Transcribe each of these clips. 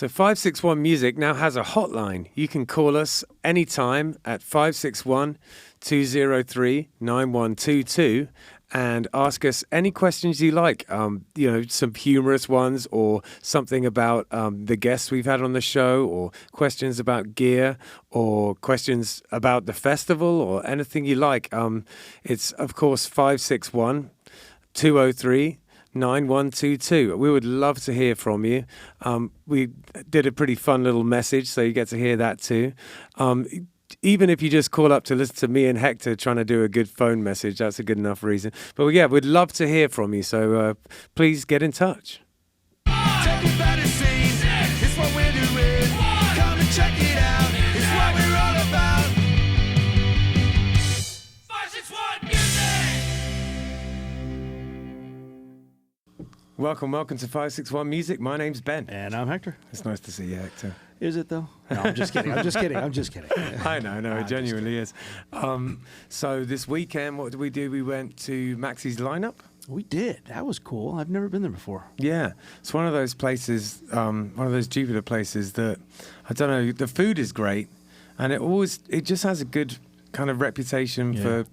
So 561 Music now has a hotline. You can call us anytime at 561-203-9122 and ask us any questions you like. Some humorous ones or something about the guests we've had on the show, or questions about gear, or questions about the festival, or anything you like. It's, of course, 561-203-9122. We would love to hear from you. We did a pretty fun little message, so you get to hear that too. Even if you just call up to listen to me and Hector trying to do a good phone message, that's a good enough reason. But yeah, we'd love to hear from you, so please get in touch. Take a better scene. It's what we're doing. Come and check it out. It's what we're all about. 561 Music. Welcome to 561 Music. My name's Ben. And I'm Hector. It's nice to see you, Hector. Is it, though? No, I'm just kidding. I'm just kidding. I know, it genuinely is. So this weekend, what did we do? We went to Maxie's Lineup. We did. That was cool. I've never been there before. Yeah. It's one of those places, one of those Jupiter places that, I don't know, the food is great. And it just has a good kind of reputation for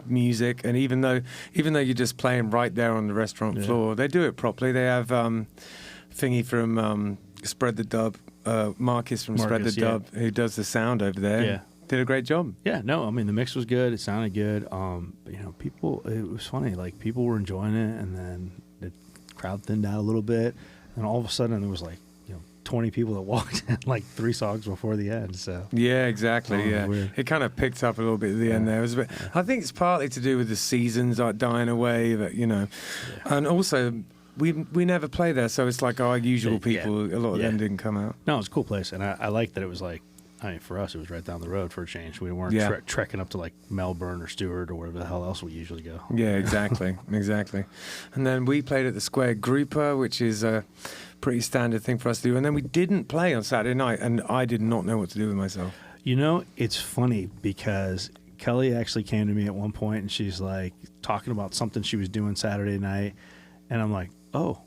music. And even though you're just playing right there on the restaurant floor, they do it properly. They have thingy from Spread the Dub, Marcus from Spread the Dub, who does the sound over there. Yeah. Did a great job. Yeah, no, I mean, the mix was good. It sounded good. People, it was funny. Like, people were enjoying it, and then the crowd thinned out a little bit. And all of a sudden, there was 20 people that walked in, 3 songs before the end. So yeah, exactly. Weird. It kind of picked up a little bit at the end there. It was a bit. I think it's partly to do with the seasons dying away, but and also. We never play there, so it's like our usual people. A lot of them didn't come out. No, it's a cool place, and I like that it was for us, it was right down the road for a change. We weren't trekking up to Melbourne or Stewart or wherever the hell else we usually go. Yeah, exactly. And then we played at the Square Grouper, which is a pretty standard thing for us to do. And then we didn't play on Saturday night, and I did not know what to do with myself. It's funny because Kelly actually came to me at one point, and she's talking about something she was doing Saturday night, and I'm like, oh,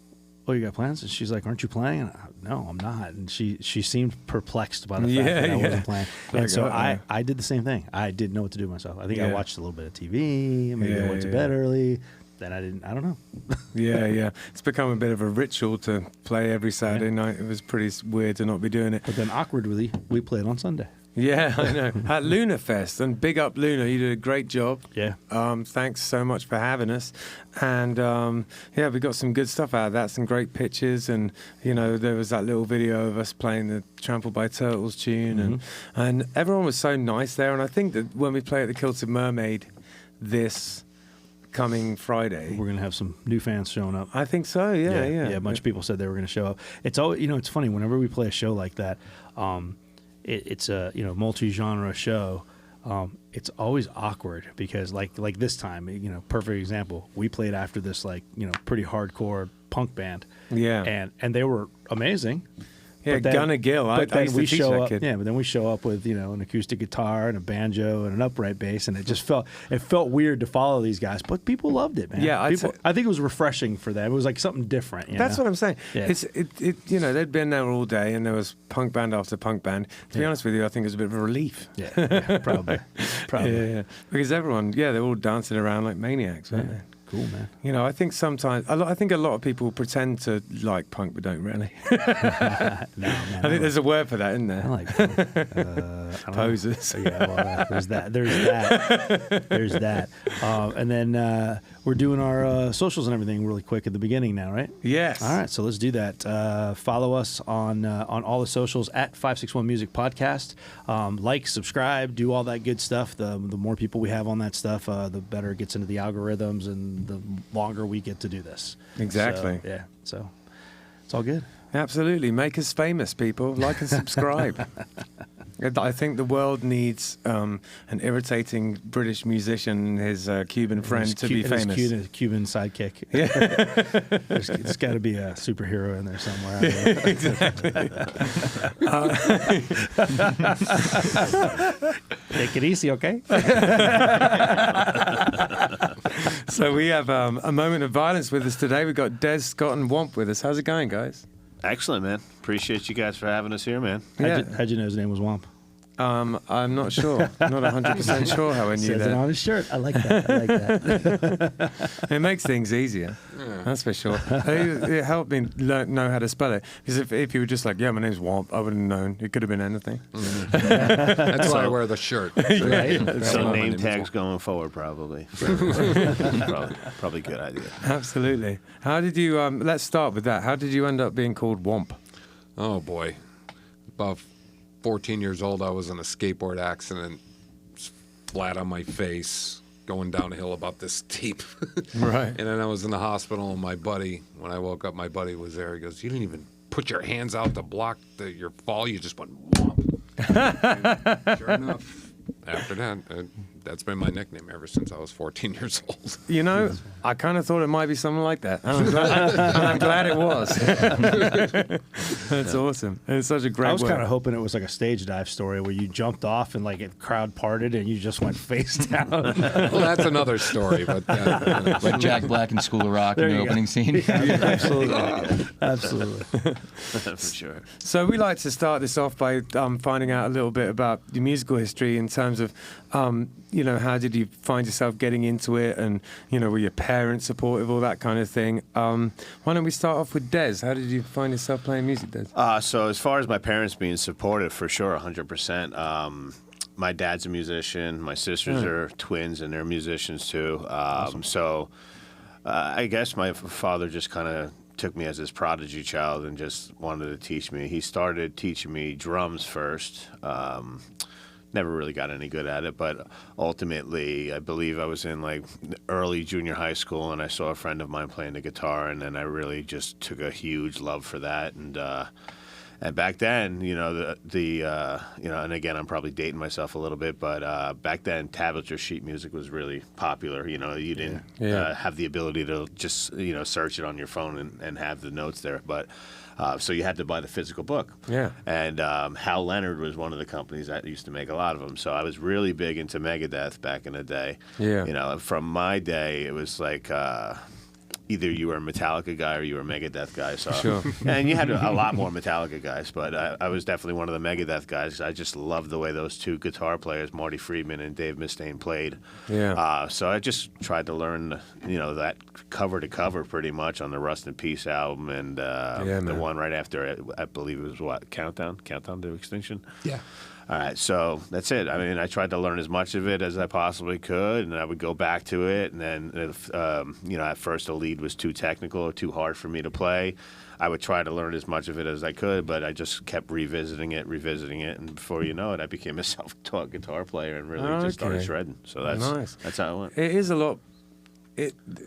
you got plans? And she's like, aren't you playing? And no, I'm not. And she seemed perplexed by the fact that I wasn't playing. And so I did the same thing. I didn't know what to do with myself. I think I watched a little bit of TV. Maybe I went to bed early. Then I don't know. Yeah. It's become a bit of a ritual to play every Saturday night. It was pretty weird to not be doing it. But then awkwardly, we played on Sunday. Yeah, I know. At Luna Fest, and big up Luna, you did a great job. Yeah. Thanks so much for having us. And we got some good stuff out of that, some great pictures, and there was that little video of us playing the Trampled by Turtles tune, and everyone was so nice there. And I think that when we play at the Kilted Mermaid this coming Friday, we're gonna have some new fans showing up. I think so. Yeah. A bunch of people said they were gonna show up. It's always, it's funny whenever we play a show like that. It's a multi-genre show. It's always awkward because like this time, perfect example. We played after this pretty hardcore punk band. Yeah, and they were amazing. Yeah, Gunnar Gill. But then we show up. Kid. Yeah, but then we show up with an acoustic guitar and a banjo and an upright bass, and it just felt weird to follow these guys. But people loved it, man. Yeah, I think it was refreshing for them. It was like something different. That's what I'm saying. Yeah. They'd been there all day, and there was punk band after punk band. To be honest with you, I think it was a bit of a relief. Yeah, probably. Yeah, because everyone, they're all dancing around like maniacs, weren't they? Cool, man. I think sometimes, I think a lot of people pretend to like punk, but don't really. No, I think there's a word for that, isn't there? I like punk. Posers. Yeah, well, there's that. And then we're doing our socials and everything really quick at the beginning now, right? Yes. All right, so let's do that. Follow us on all the socials at 561 Music Podcast. Like, subscribe, do all that good stuff. The more people we have on that stuff, the better it gets into the algorithms, and the longer we get to do this. Exactly. So it's all good. Absolutely. Make us famous, people. Like and subscribe. I think the world needs an irritating British musician and his Cuban friend to be famous. His Cuban sidekick. Yeah. There's got to be a superhero in there somewhere. Exactly. Take it easy, okay? So we have a moment of violence with us today. We've got Des, Scott, and Womp with us. How's it going, guys? Excellent, man. Appreciate you guys for having us here, man. How'd you know his name was Womp? I'm not sure. I'm not 100% sure how I knew Says it that. on his shirt. I like that. It makes things easier. That's for sure. It helped me know how to spell it. Because if you were just like, yeah, my name's Womp, I wouldn't have known. It could have been anything. That's why I wear the shirt. Right? So name tags going forward, probably. Probably good idea. Absolutely. How did you, let's start with that. How did you end up being called Womp? Oh, boy. About 14 years old, I was in a skateboard accident, flat on my face, going down a hill about this steep. Right. And then I was in the hospital, and my buddy, when I woke up, my buddy was there. He goes, "You didn't even put your hands out to block your fall. You just went whomp." And sure enough, after that, that's been my nickname ever since I was 14 years old. You know, I kind of thought it might be something like that. And I'm glad it was. That's awesome. And it's such a great I was word. kind of hoping it was like a stage dive story where you jumped off and like a crowd parted and you just went face down. Well, that's another story, but Like Jack Black in School of Rock in There the you go. opening scene. Absolutely. Absolutely. For sure. So we like to start this off by finding out a little bit about your musical history in terms of, you know, how did you find yourself getting into it, and, you know, were your parents supportive, all that kind of thing. Why don't we start off with Des? How did you find yourself playing music, Des? So as far as my parents being supportive, for sure, 100%. My dad's a musician. My sisters are twins, and they're musicians too. So I guess my father just kind of took me as his prodigy child and just wanted to teach me. He started teaching me drums first. Never really got any good at it, but ultimately, I believe I was in like early junior high school, and I saw a friend of mine playing the guitar, and then I really just took a huge love for that. And back then, you know, you know, and again, I'm probably dating myself a little bit, but back then, tablature sheet music was really popular. You know, you didn't have the ability to just, you know, search it on your phone and have the notes there, but. So you had to buy the physical book. Yeah. And Hal Leonard was one of the companies that used to make a lot of them. So I was really big into Megadeth back in the day. Yeah. You know, from my day, it was like either you were a Metallica guy or you were a Megadeth guy. So, Sure. And you had a lot more Metallica guys, but I was definitely one of the Megadeth guys. I just loved the way those two guitar players, Marty Friedman and Dave Mustaine, played. Yeah. So I just tried to learn, you know, that cover to cover pretty much on the Rust in Peace album, and the man. one right after it, I believe it was what, Countdown to Extinction? yeah. All right, so that's it. I mean, I tried to learn as much of it as I possibly could, and I would go back to it. And then, if you know, at first the lead was too technical or too hard for me to play, I would try to learn as much of it as I could. But I just kept revisiting it, and before you know it, I became a self-taught guitar player and really just started Okay. shredding. So Nice. that's how it went. It is a lot.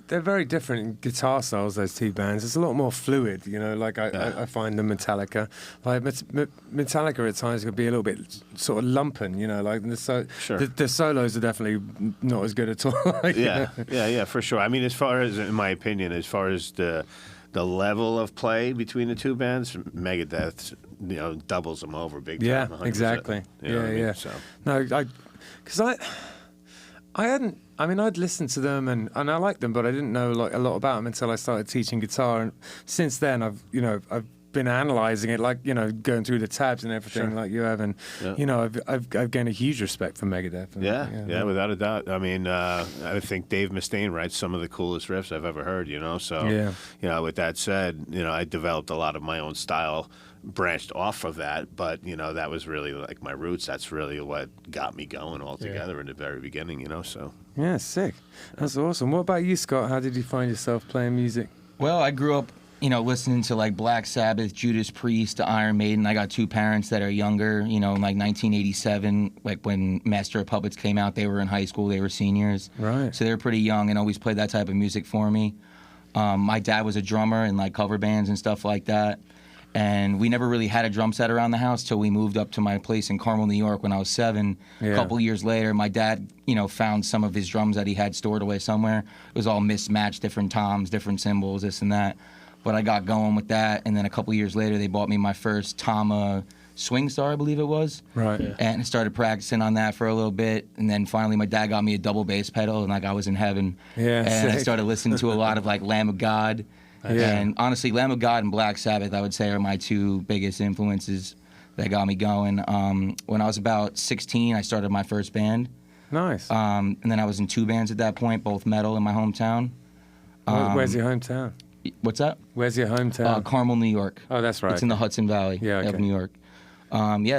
They're very different in guitar styles, those two bands. It's a lot more fluid, you know, like I find the Metallica. Like Metallica at times could be a little bit sort of lumping, you know, like Sure. the solos are definitely not as good at all. Like, you know. Yeah, for sure. I mean, as far as, in my opinion, as far as the level of play between the two bands, Megadeth, you know, doubles them over big time. Yeah, 100%. exactly. You know what I mean? Yeah. So. No, because I hadn't. I mean, I'd listened to them and I liked them, but I didn't know like a lot about them until I started teaching guitar. And since then, I've been analyzing it, like, you know, going through the tabs and everything, Sure. like you have, and you know, I've gained a huge respect for Megadeth. And, Yeah, without a doubt. I mean, I think Dave Mustaine writes some of the coolest riffs I've ever heard. You know, so Yeah. you know, with that said, you know, I developed a lot of my own style, branched off of that, but you know, that was really like my roots. That's really what got me going altogether in the very beginning. You know, so. Yeah, sick. That's awesome. What about you, Scott? How did you find yourself playing music? Well, I grew up, you know, listening to like Black Sabbath, Judas Priest, Iron Maiden. I got two parents that are younger, you know, in like 1987, like when Master of Puppets came out, they were in high school, they were seniors. Right. So they were pretty young and always played that type of music for me. My dad was a drummer in like cover bands and stuff like that. And we never really had a drum set around the house till we moved up to my place in Carmel, New York when I was 7. Yeah. A couple years later, my dad, you know, found some of his drums that he had stored away somewhere. It was all mismatched, different toms, different cymbals, this and that. But I got going with that, and then a couple years later, they bought me my first Tama Swing Star, I believe it was. Right. Yeah. And I started practicing on that for a little bit, and then finally my dad got me a double bass pedal, and like I was in heaven. Yeah, And I sick. started listening to a lot of like Lamb of God Yeah. And honestly, Lamb of God and Black Sabbath, I would say, are my two biggest influences that got me going. When I was about 16, I started my first band. Nice. And then I was in 2 bands at that point, both metal in my hometown. Where's your hometown? What's that? Where's your hometown? Carmel, New York. Oh, that's right. It's in the Hudson Valley of New York.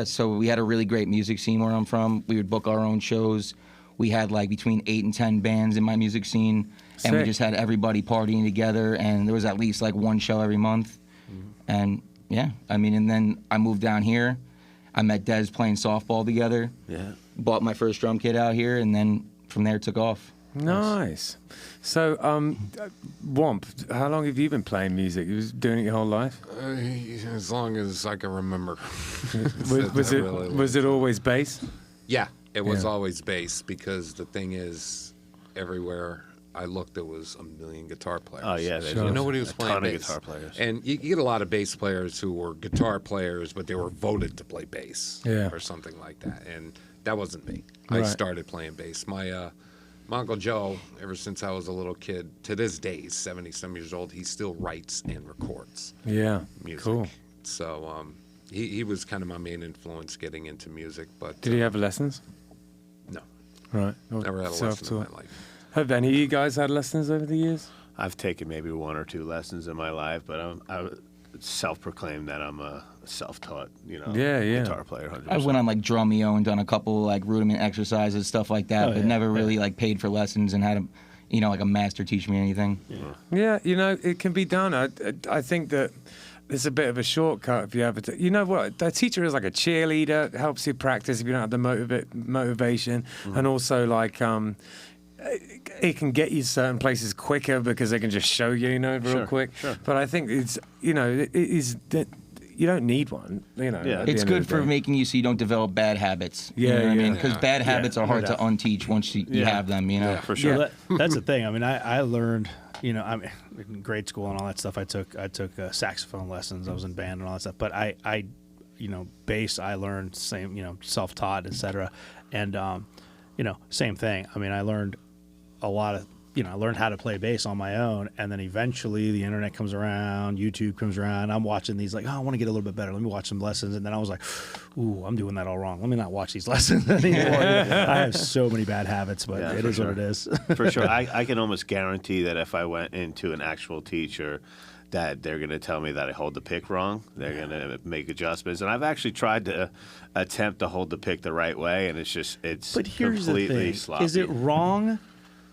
So we had a really great music scene where I'm from. We would book our own shows. We had like between 8 and 10 bands in my music scene. And we Sick. just had everybody partying together. And there was at least like 1 show every month. And yeah, I mean, and then I moved down here. I met Dez playing softball together. Yeah. Bought my first drum kit out here. And then from there it took off. Nice. So, Womp, how long have you been playing music? You was doing it your whole life? As long as I can remember. Was it always bass? Yeah, it was Yeah. always bass because the thing is, everywhere I looked, there was a million guitar players. Oh yeah, there's Sure. Nobody was a playing ton of bass. guitar players. And you get a lot of bass players who were guitar players, but they were voted to play bass Yeah. or something like that. And that wasn't me. Right. I started playing bass. My Uncle Joe, ever since I was a little kid, to this day, he's 70-some years old, he still writes and records Yeah. music. Cool. So he was kind of my main influence getting into music. But Did he have lessons? No, Right. never had a lesson in Self-taught. my life. Have any of you guys had lessons over the years? I've taken maybe 1 or 2 lessons in my life, but I self-proclaimed that I'm a self-taught, Yeah. guitar player. 100%. I went on like Drumeo and done a couple like rudiment exercises, stuff like that, but never really like paid for lessons and had a, like a master teach me anything. Yeah, it can be done. I think that it's a bit of a shortcut if you have you know what? The teacher is like a cheerleader, helps you practice if you don't have the motivation, and also like it can get you certain places quicker because they can just show you, real quick. Sure. But I think it's, it is that you don't need one, Yeah. at the It's end good of the for day. making you so you don't develop bad habits. You Yeah, know what I mean? yeah. Because bad habits are hard to unteach once you have them, Yeah. for sure. Yeah. That's the thing. I mean, I learned, I mean, in grade school and all that stuff. I took saxophone lessons. I was in band and all that stuff. But I bass I learned same, self-taught, etc. And same thing. I mean, I learned a lot of. I learned how to play bass on my own, and then eventually the internet comes around, YouTube comes around. I'm watching these like, I want to get a little bit better. Let me watch some lessons, and then I was like, ooh, I'm doing that all wrong. Let me not watch these lessons anymore. I have so many bad habits, but Yeah, it for is sure. what it is. For sure. I can almost guarantee that if I went into an actual teacher, that they're going to tell me that I hold the pick wrong. They're going to make adjustments. And I've actually tried to attempt to hold the pick the right way, and it's But here's the completely thing: sloppy. is it wrong?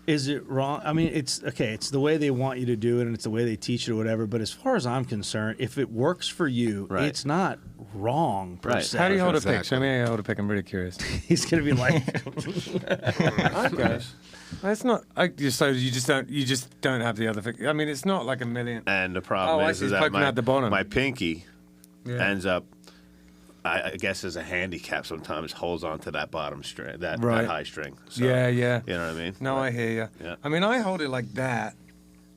Is it wrong? I mean, it's okay. It's the way they want you to do it, and it's the way they teach it, or whatever. But as far as I'm concerned, if it works for you, Right. it's not wrong per Right. se. How do you hold a pick? Exactly. Show me how you hold a pick. I'm really curious. He's gonna be like, Okay. It's not. You just don't have the other thing. I mean, it's not like a million. And the problem Oh, I is see. It's that poking out the bottom. my pinky Yeah. ends up, I guess as a handicap sometimes, holds onto that bottom string, that Right. high string. So, Yeah. You know what I mean? No, I hear you. Yeah. I mean, I hold it like that,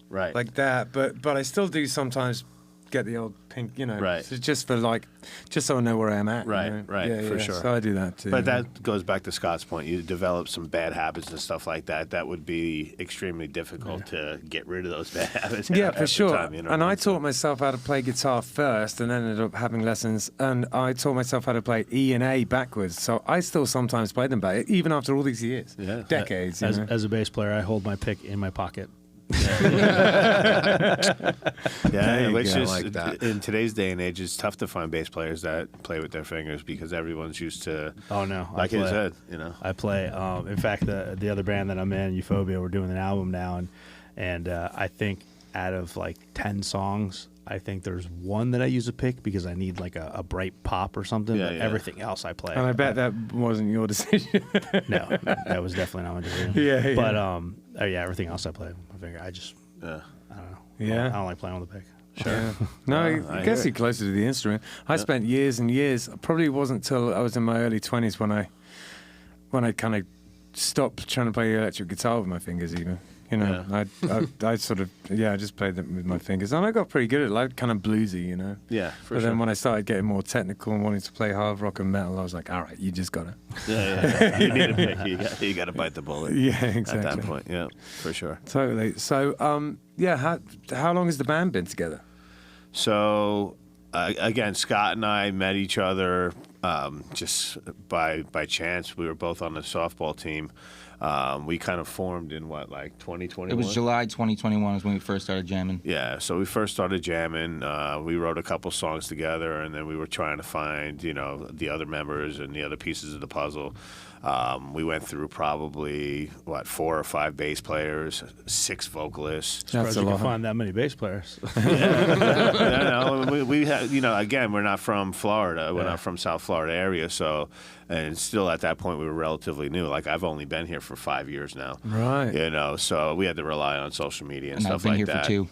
Right. but I still do sometimes get the old pink, Right. So just so I know where I am at. Right, right, Yeah, for yeah. sure. So I do that too. But that goes back to Scott's point. You develop some bad habits and stuff like that. That would be extremely difficult to get rid of those bad habits. Yeah, half for the sure. time, you know And what I mean? taught myself how to play guitar first, and then ended up having lessons. And I taught myself how to play E and A backwards. So I still sometimes play them back, even after all these years, Yeah. decades. you as, know? as a bass player, I hold my pick in my pocket. Yeah, you which go. is Like that. in today's day and age, it's tough to find bass players that play with their fingers because everyone's used to, Oh no, like I you play. said, I play. In fact, the other band that I'm in, Euphoria, we're doing an album now, and I think out of like 10 songs, I think there's one that I use a pick because I need like a bright pop or something. Yeah, but yeah. everything else I play. And I bet that wasn't your decision. No, that was definitely not my decision. Yeah, yeah. But everything else I play with my finger. I don't know. Yeah. I don't like playing with a pick. Yeah. No, I I guess hear you're closer to the instrument. I spent years and years. Probably wasn't till I was in my early 20s when I kind of stopped trying to play electric guitar with my fingers even. You know, I sort of, I just played them with my fingers. And I got pretty good at it, like kind of bluesy, you know. Yeah, for But sure. then when I started getting more technical and wanting to play hard rock and metal, I was like, all right, you just got to. Yeah. You need to pick. You got to bite the bullet. Yeah, exactly. At that point, yeah, for sure. Totally. So, how long has the band been together? So, again, Scott and I met each other just by chance. We were both on the softball team. We kind of formed in 2021? It was July 2021 is when we first started jamming. Yeah, so we first started jamming. We wrote a couple songs together, and then we were trying to find, the other members and the other pieces of the puzzle. We went through probably 4 or 5 bass players, 6 vocalists. Surprised you could find that many bass players. We had, again, we're not from Florida. We're not from South Florida area, so, and still at that point we were relatively new. Like, I've only been here for 5 years now. Right. So we had to rely on social media and And stuff I've been like here that. for 2.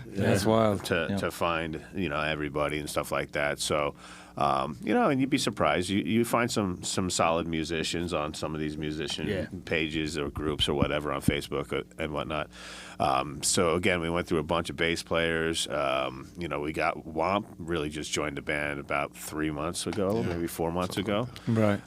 That's wild. To find, everybody and stuff like that. So, and you'd be surprised. You find some solid musicians on some of these musician pages or groups or whatever on Facebook and whatnot. So again, we went through a bunch of bass players. We got Womp really just joined the band about 3 months ago, maybe 4 months ago. Right.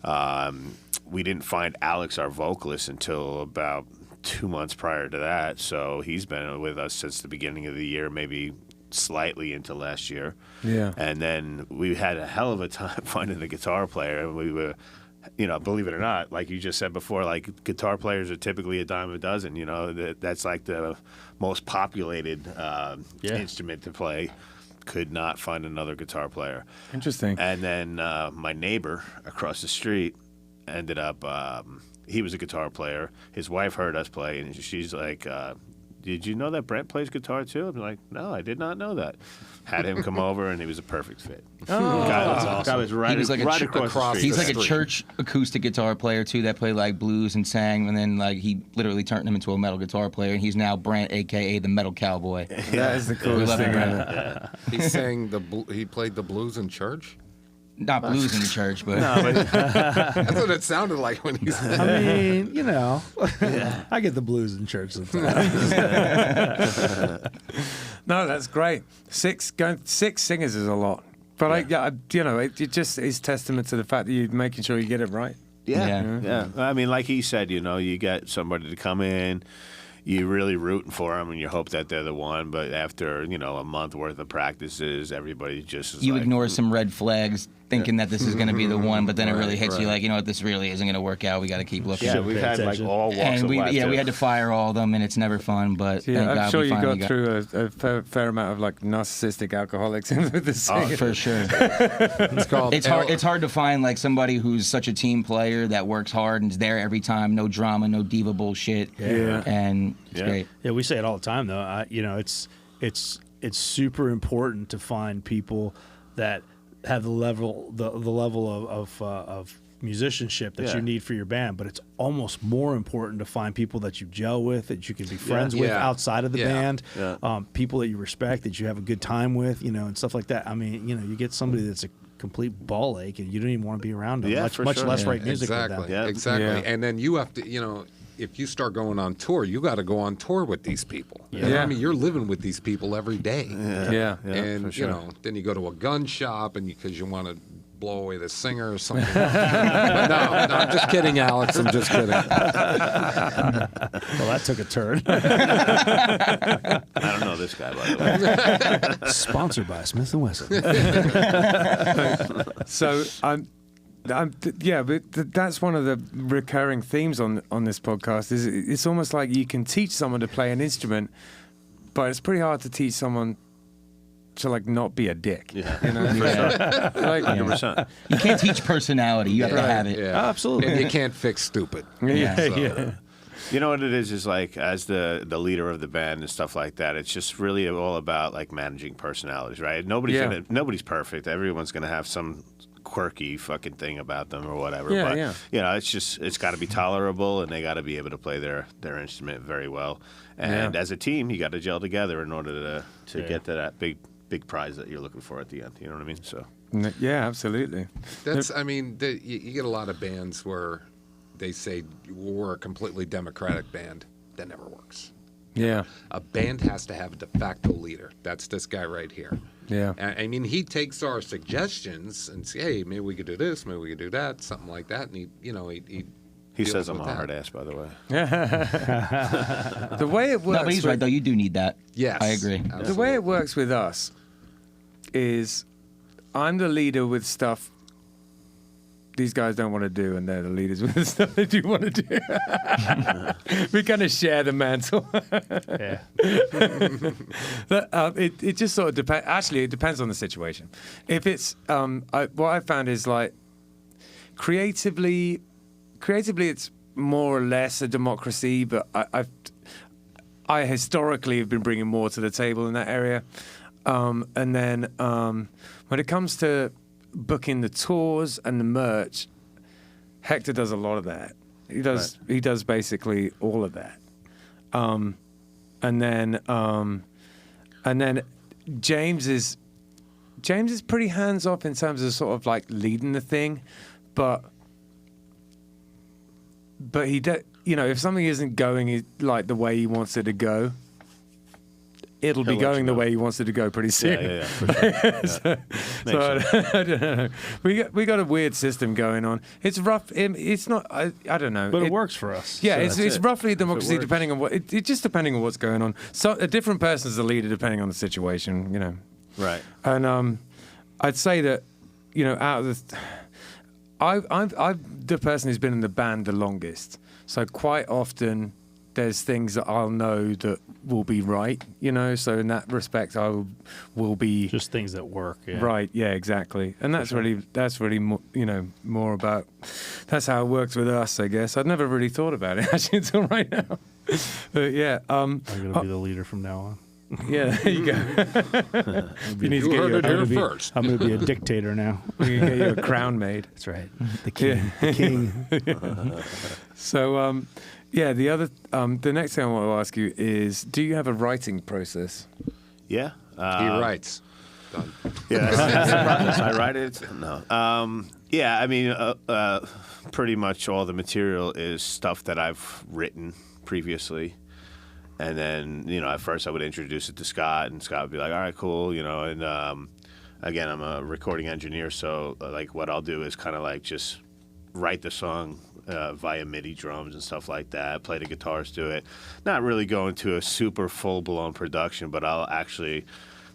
We didn't find Alex, our vocalist, until about 2 months prior to that. So he's been with us since the beginning of the year, maybe slightly into last year. Yeah. And then we had a hell of a time finding a guitar player. And we were, believe it or not, like you just said before, like guitar players are typically a dime a dozen. That's like the most populated instrument to play. Could not find another guitar player. Interesting. And then my neighbor across the street ended up, he was a guitar player. His wife heard us play, and she's like, did you know that Brent plays guitar too? I'm like, no, I did not know that. Had him come over, and he was a perfect fit. Guy was right, He was like right a across the street. He's like a church acoustic guitar player too that played like blues and sang, and then like he literally turned him into a metal guitar player, and he's now Brent, aka the Metal Cowboy. That is the coolest love thing it, ever. He sang he played the blues in church. Not blues in the church, but That's what it sounded like when he said. I mean, I get the blues in church sometimes. No, that's great. 6 singers is a lot. But it just is testament to the fact that you're making sure you get it right. Yeah. I mean, like he said, you get somebody to come in, you're really rooting for them, and you hope that they're the one. But after a month worth of practices, everybody just is you like, ignore some red flags, thinking that this is going to be the one, but then it really hits you like, you know what, this really isn't going to work out. We got to keep looking. Yeah, we've had like all walks And of life. we too. had to fire all of them, and it's never fun. But thank I'm God sure we you finally got through a fair amount of like narcissistic alcoholics with the singing. for sure. It's called. It's hard to find like somebody who's such a team player that works hard and is there every time, no drama, no diva bullshit. Yeah. And it's great. Yeah, we say it all the time though. It's super important to find people that have the level of musicianship that you need for your band, but it's almost more important to find people that you gel with, that you can be friends with outside of the band, people that you respect, that you have a good time with, and stuff like that. I mean, you get somebody that's a complete ball ache and you don't even want to be around them, much less write music with them. Exactly. Yeah. And then you have to, if you start going on tour, you got to go on tour with these people. Yeah. I mean, you're living with these people every day. Yeah. And for sure. then you go to a gun shop, and because you want to blow away the singer or something. But no, I'm just kidding, Alex. I'm just kidding. Well, that took a turn. I don't know this guy, by the way. Sponsored by Smith & Wesson. So but that's one of the recurring themes on this podcast. Is it's almost like you can teach someone to play an instrument, but it's pretty hard to teach someone to like not be a dick. Yeah. Like 100%. You can't teach personality. You have to have it. Yeah. Absolutely. And you can't fix stupid. Yeah. You know what it is like, as the leader of the band and stuff like that, it's just really all about like managing personalities, right? Nobody's perfect. Everyone's gonna have some quirky fucking thing about them or whatever. It's got to be tolerable, and they got to be able to play their instrument very well. And as a team, you got to gel together in order to get to that big prize that you're looking for at the end. You know what I mean? So Yeah, absolutely. You get a lot of bands where they say we're a completely democratic band. That never works. here. Yeah. A band has to have a de facto leader. That's this guy right here. Yeah. I mean, he takes our suggestions and say, hey, maybe we could do this, maybe we could do that, something like that. And he He says deals I'm with a that. hard ass, by the way. The way it works. No, but he's right though. You do need that. Yes. I agree. The way Absolutely. it works with us is I'm the leader with stuff these guys don't want to do, and they're the leaders with the stuff they do want to do. We kind of share the mantle. Yeah. It just sort of depends. Actually, it depends on the situation. If it's what I found is like creatively, it's more or less a democracy, but I historically have been bringing more to the table in that area. And then when it comes to booking the tours and the merch, Hector does a lot of that. He does basically all of that. And then James is pretty hands off in terms of sort of like leading the thing, but he if something isn't going like the way he wants it to go, it'll be He'll let going you the know. way he wants it to go pretty soon. Yeah, for sure. Yeah. So Makes I don't know. We got a weird system going on. It's rough. It's not. I don't know. But it works for us. Yeah, so it's that's it. roughly a democracy works. depending on what. It just depending on what's going on. So a different person's the leader depending on the situation. Right. And I'd say that out of the, I'm the person who's been in the band the longest. So quite often there's things that I'll know that will be right, So in that respect, I will be Just things that work. Yeah. right. Yeah, exactly. And that's really more about. That's how it works with us, I guess. I'd never really thought about it actually until right now. But yeah, I'm gonna be the leader from now on. yeah. There you go. You need to You get heard it your, here be- first. I'm gonna be a dictator now. you get you a crown made. That's right. The king. The king. So, the next thing I want to ask you is, do you have a writing process? Yeah. He writes. Done. Yeah, that's the process. I write it. No. Yeah, I mean, pretty much all the material is stuff that I've written previously. And then, at first I would introduce it to Scott, and Scott would be like, all right, cool, And again, I'm a recording engineer, so like what I'll do is kind of like just write the song via MIDI drums and stuff like that, play the guitars to it. Not really go into a super full-blown production, but I'll actually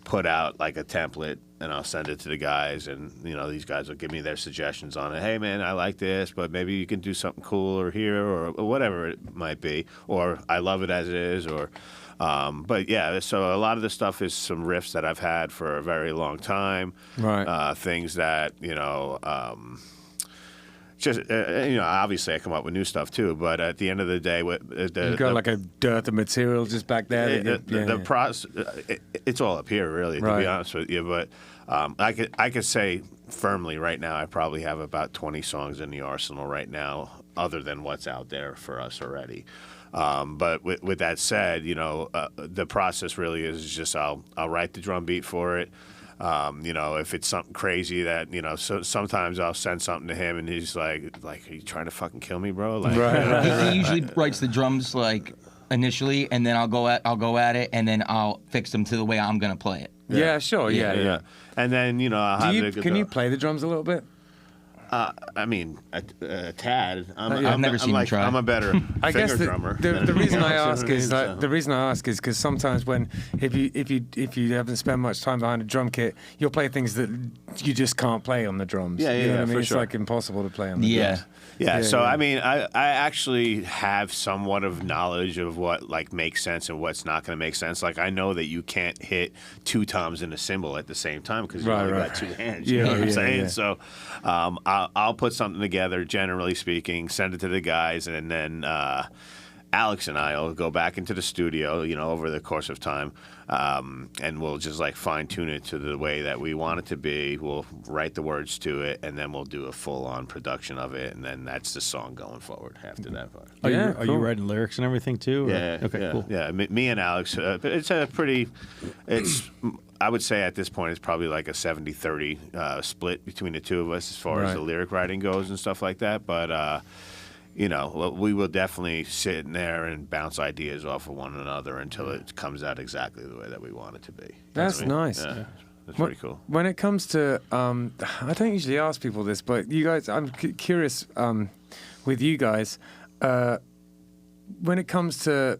put out like a template and I'll send it to the guys, and these guys will give me their suggestions on it. Hey man, I like this, but maybe you can do something cool or here or whatever it might be, or I love it as it is, or but yeah, so a lot of the stuff is some riffs that I've had for a very long time, Right. things that just obviously I come up with new stuff too, but at the end of the day, You got like a dearth of material just back there. the process, it's all up here, really, to Right. be honest with you. But I could say firmly right now, I probably have about 20 songs in the arsenal right now, other than what's out there for us already. But with that said, the process really is just I'll write the drum beat for it. If it's something crazy that, so sometimes I'll send something to him and he's like, are you trying to fucking kill me, bro? Like, He usually writes the drums like initially, and then I'll go at it, and then I'll fix them to the way I'm gonna play it. Yeah, sure. Yeah. And then, I'll have the Can you play the drums a little bit? I mean, a tad. I've never seen him try. I'm a better I guess finger drummer. the reason I ask is so. the reason I ask is because sometimes if you haven't spent much time behind a drum kit, you'll play things that you just can't play on the drums. Yeah, you know what I mean? for It's sure. like impossible to play on the Yeah. drums. Yeah, so yeah. I mean, I actually have somewhat of knowledge of what like makes sense and what's not going to make sense. Like I know that you can't hit two toms and a cymbal at the same time because you Right, only right. got two hands. Yeah, You know what I'm yeah, saying? yeah. So I'll put something together, generally speaking, send it to the guys, and then Alex and I will go back into the studio, over the course of time, and we'll just like fine tune it to the way that we want it to be. We'll write the words to it, and then we'll do a full on production of it, and then that's the song going forward after that part. Are Yeah, you cool. writing lyrics and everything too? or- Yeah. Okay. yeah, Cool. Yeah. Me and Alex. I would say at this point it's probably like a 70-30 split between the two of us as far as Right. the lyric writing goes and stuff like that. But you know, we will definitely sit in there and bounce ideas off of one another until it comes out exactly the way that we want it to be. That's nice. Yeah, that's pretty cool. When it comes to, I don't usually ask people this, but you guys, I'm curious with you guys, when it comes to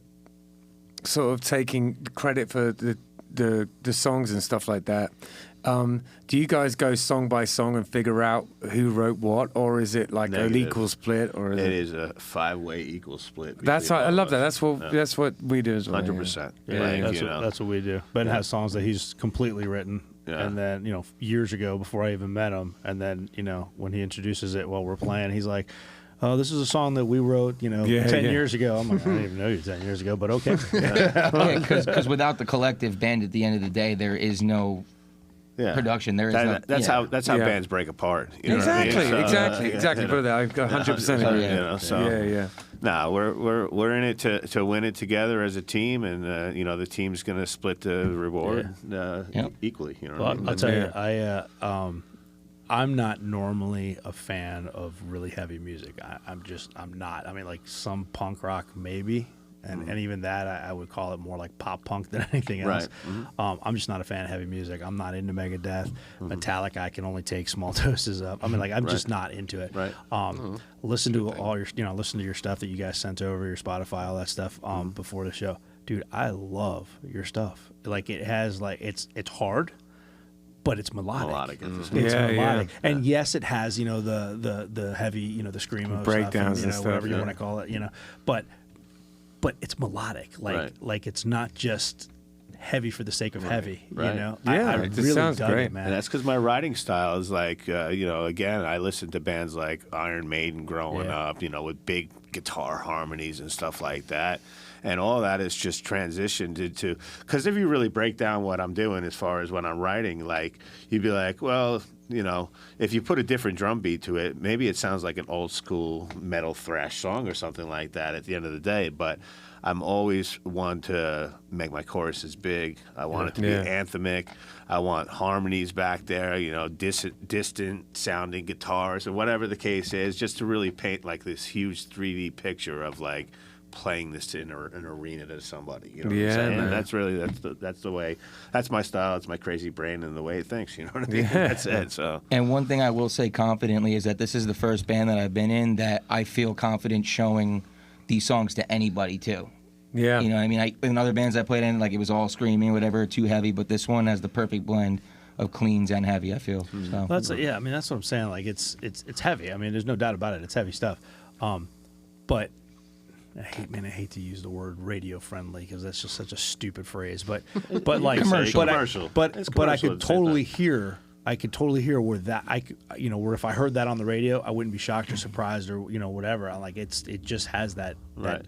sort of taking credit for the songs and stuff like that, do you guys go song by song and figure out who wrote what, or is it like an equal split? Or it is a 5-way equal split. That's I love that. That's what we do as well. 100%. Yeah, that's what we do. Ben has songs that he's completely written, and then years ago before I even met him, and then when he introduces it while we're playing, he's like, "Oh, this is a song that we wrote, 10 years ago." I'm like, I didn't even know you 10 years ago, but okay. Because without the collective band, at the end of the day, there is no production. There is that's how bands break apart. You know what I mean? Exactly. Put that. I've got 100% agree. Nah, we're in it to win it together as a team, and the team's going to split the reward equally. You know what I mean? I'll tell you, I'm not normally a fan of really heavy music. I'm not. I mean, like some punk rock maybe, and even that I would call it more like pop punk than anything else. Right. I'm just not a fan of heavy music. I'm not into Megadeth, Metallica. I can only take small doses of. I mean, like I'm just not into it. Right. Listen to all your listen to your stuff that you guys sent over, your Spotify, all that stuff before the show. Dude, I love your stuff. Like it has it's hard, but it's melodic. It's melodic. And yes, it has, the heavy, the screamo breakdowns stuff, and stuff, whatever you want to call it, but it's melodic. Like it's not just heavy for the sake of heavy, Yeah, I it really sounds dug great. it, man. And that's because my writing style is like, again, I listened to bands like Iron Maiden growing up, with big guitar harmonies and stuff like that. And all that is just transitioned into, because if you really break down what I'm doing as far as when I'm writing, like, you'd be like, well, if you put a different drum beat to it, maybe it sounds like an old school metal thrash song or something like that at the end of the day. But I'm always one to make my choruses big. I want it to be anthemic. I want harmonies back there, distant sounding guitars or whatever the case is, just to really paint like this huge 3D picture of like playing this in an arena to somebody. You know what I'm saying? Man. That's the way. That's my style. It's my crazy brain and the way it thinks. You know what I mean? That's it. So. And one thing I will say confidently is that this is the first band that I've been in that I feel confident showing these songs to anybody too. Yeah. You know what I mean? In other bands I played in, like it was all screaming, whatever, too heavy, but this one has the perfect blend of cleans and heavy, I feel. So. Well, that's what I'm saying. Like it's heavy. I mean, there's no doubt about it. It's heavy stuff. But I hate to use the word radio friendly because that's just such a stupid phrase. But like commercial. But I could totally hear. I could totally hear where that where if I heard that on the radio, I wouldn't be shocked or surprised or whatever. It just has that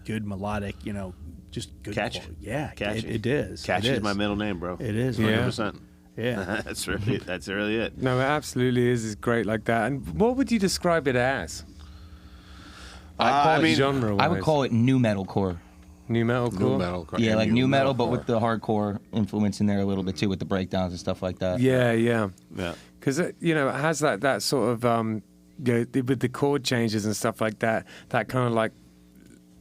good melodic, just good catchy. Yeah, catchy. It is. Catchy is my middle name, bro. It is. 100%. Yeah. That's really it. No, it absolutely is. It's great like that. And what would you describe it as? Genre-wise. I would call it new metalcore. New metalcore? New metalcore. Yeah, like new metal, but with the hardcore influence in there a little bit too, with the breakdowns and stuff like that. Yeah. Because it has that sort of with the chord changes and stuff like that. That kind of like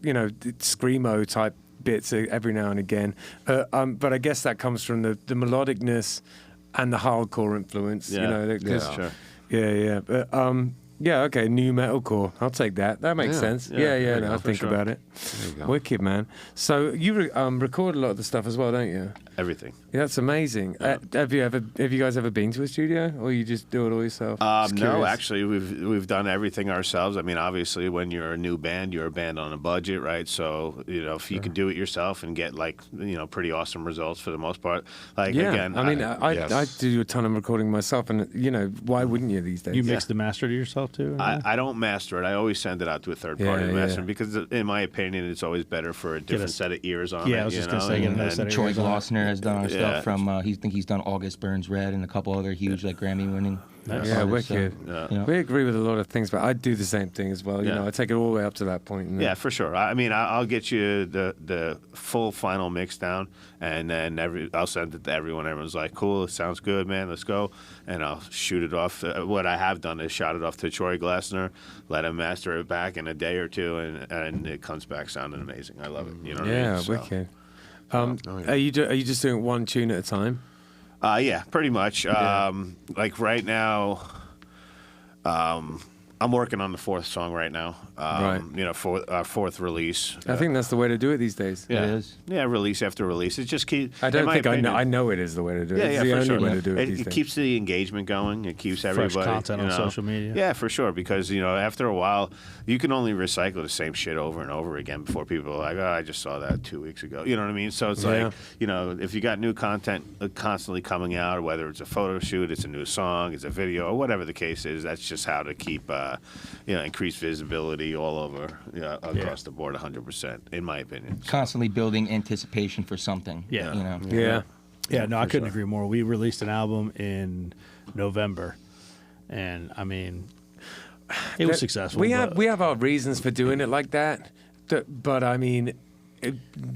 screamo type bits every now and again. But I guess that comes from the melodicness and the hardcore influence. Sure. Yeah. But, okay, new metalcore. I'll take that. That makes sense. I'll think about it. Wicked, man. So you record a lot of the stuff as well, don't you? Everything. Yeah, that's amazing. Have you guys ever been to a studio, or you just do it all yourself? No, actually, we've done everything ourselves. I mean, obviously, when you're a new band, you're a band on a budget, right? So if you can do it yourself and get pretty awesome results for the most part. Again, I mean, I do a ton of recording myself, and why wouldn't you these days? You mix the master to yourself too? I don't master it. I always send it out to a third party to master it because, in my opinion, it's always better for a different set of ears on it. Yeah, I was just gonna say, get another set of Troy ears on it. Glossner has done our stuff from. He's done August Burns Red and a couple other huge Grammy winning. Nice. Yeah, So, wicked. you know. We agree with a lot of things, but I do the same thing as well. You Yeah. know, I take it all the way up to that point. And then- Yeah, for sure. I mean, I'll get you the full final mix down, and then I'll send it to everyone. Everyone's like, "Cool, it sounds good, man. Let's go." And I'll shoot it off. What I have done is shot it off to Troy Glassner, let him master it back in a day or two, and it comes back sounding amazing. I love it. You know what I Yeah, mean? So, wicked. Oh, yeah. Are you just doing one tune at a time? yeah, pretty much. Like right now, I'm working on the fourth song right now. Right. You know, for our fourth release. I think that's the way to do it these days. Yeah, It is. yeah, release after release. It just keeps. I don't think I know. I know it is the way to do it. Yeah, It's yeah, the for only sure. way to do it these It days. keeps the engagement going. It keeps Fresh everybody content you on know. social media. Yeah, for sure. Because after a while, you can only recycle the same shit over and over again before people are like, "Oh, I just saw that 2 weeks ago." You know what I mean? So it's Yeah. like, if you got new content constantly coming out, whether it's a photo shoot, it's a new song, it's a video, or whatever the case is, that's just how to keep, increase visibility all over, across the board, 100%, in my opinion. Constantly building anticipation for something. Yeah. You know. Yeah. Yeah, no, I couldn't sure. agree more. We released an album in November, and I mean, it was successful. We but- have our reasons for doing it like that, but I mean,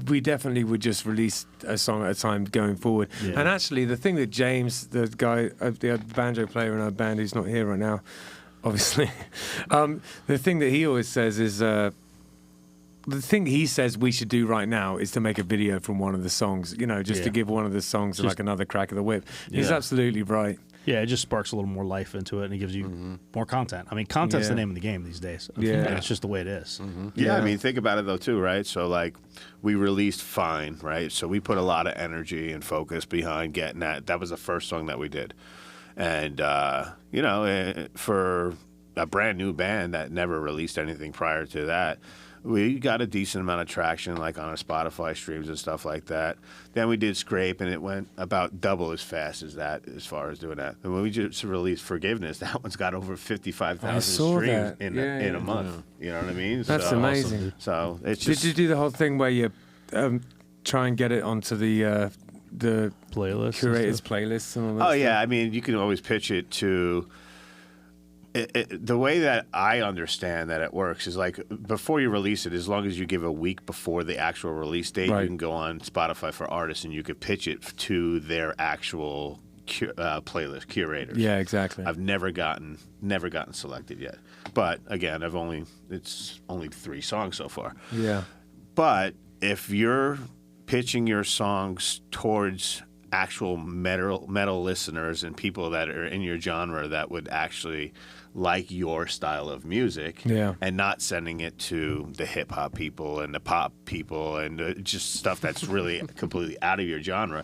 we definitely would just release a song at a time going forward. Yeah. And actually, the thing that James, the guy, the banjo player in our band, who's not here right now, obviously, the thing that he always says is. The thing he says we should do right now is to make a video from one of the songs, just to Yeah. give one of the songs like another crack of the whip. He's Yeah. absolutely right. Yeah, it just sparks a little more life into it, and it gives you more content. I mean, content's the Yeah. name of the game these days. Yeah. It's just the way it is. Yeah, I Yeah. mean, think about it though too, right? So like, we released "Fine," right? So we put a lot of energy and focus behind getting that. That was the first song that we did, and for a brand new band that never released anything prior to that, we got a decent amount of traction, like on our Spotify streams and stuff like that. Then we did "Scrape," and it went about double as fast as that, as far as doing that. And when we just released "Forgiveness," that one's got over 55,000 saw streams that. in Yeah, a yeah. month. You know what I mean? That's So- amazing. So it's Did just you do the whole thing where you try and get it onto the Playlist. and curators stuff. playlists and all that? Oh stuff? yeah, I mean, you can always pitch it to. The way that I understand that it works is like before you release it, as long as you give a week before the actual release date, Right. you can go on Spotify for artists and you could pitch it to their actual playlist curators. Yeah, exactly. I've never gotten selected yet, but again, it's only 3 songs so far. Yeah. But if you're pitching your songs towards actual metal listeners and people that are in your genre that would actually like your style of music, Yeah. and not sending it to the hip hop people and the pop people and just stuff that's really completely out of your genre,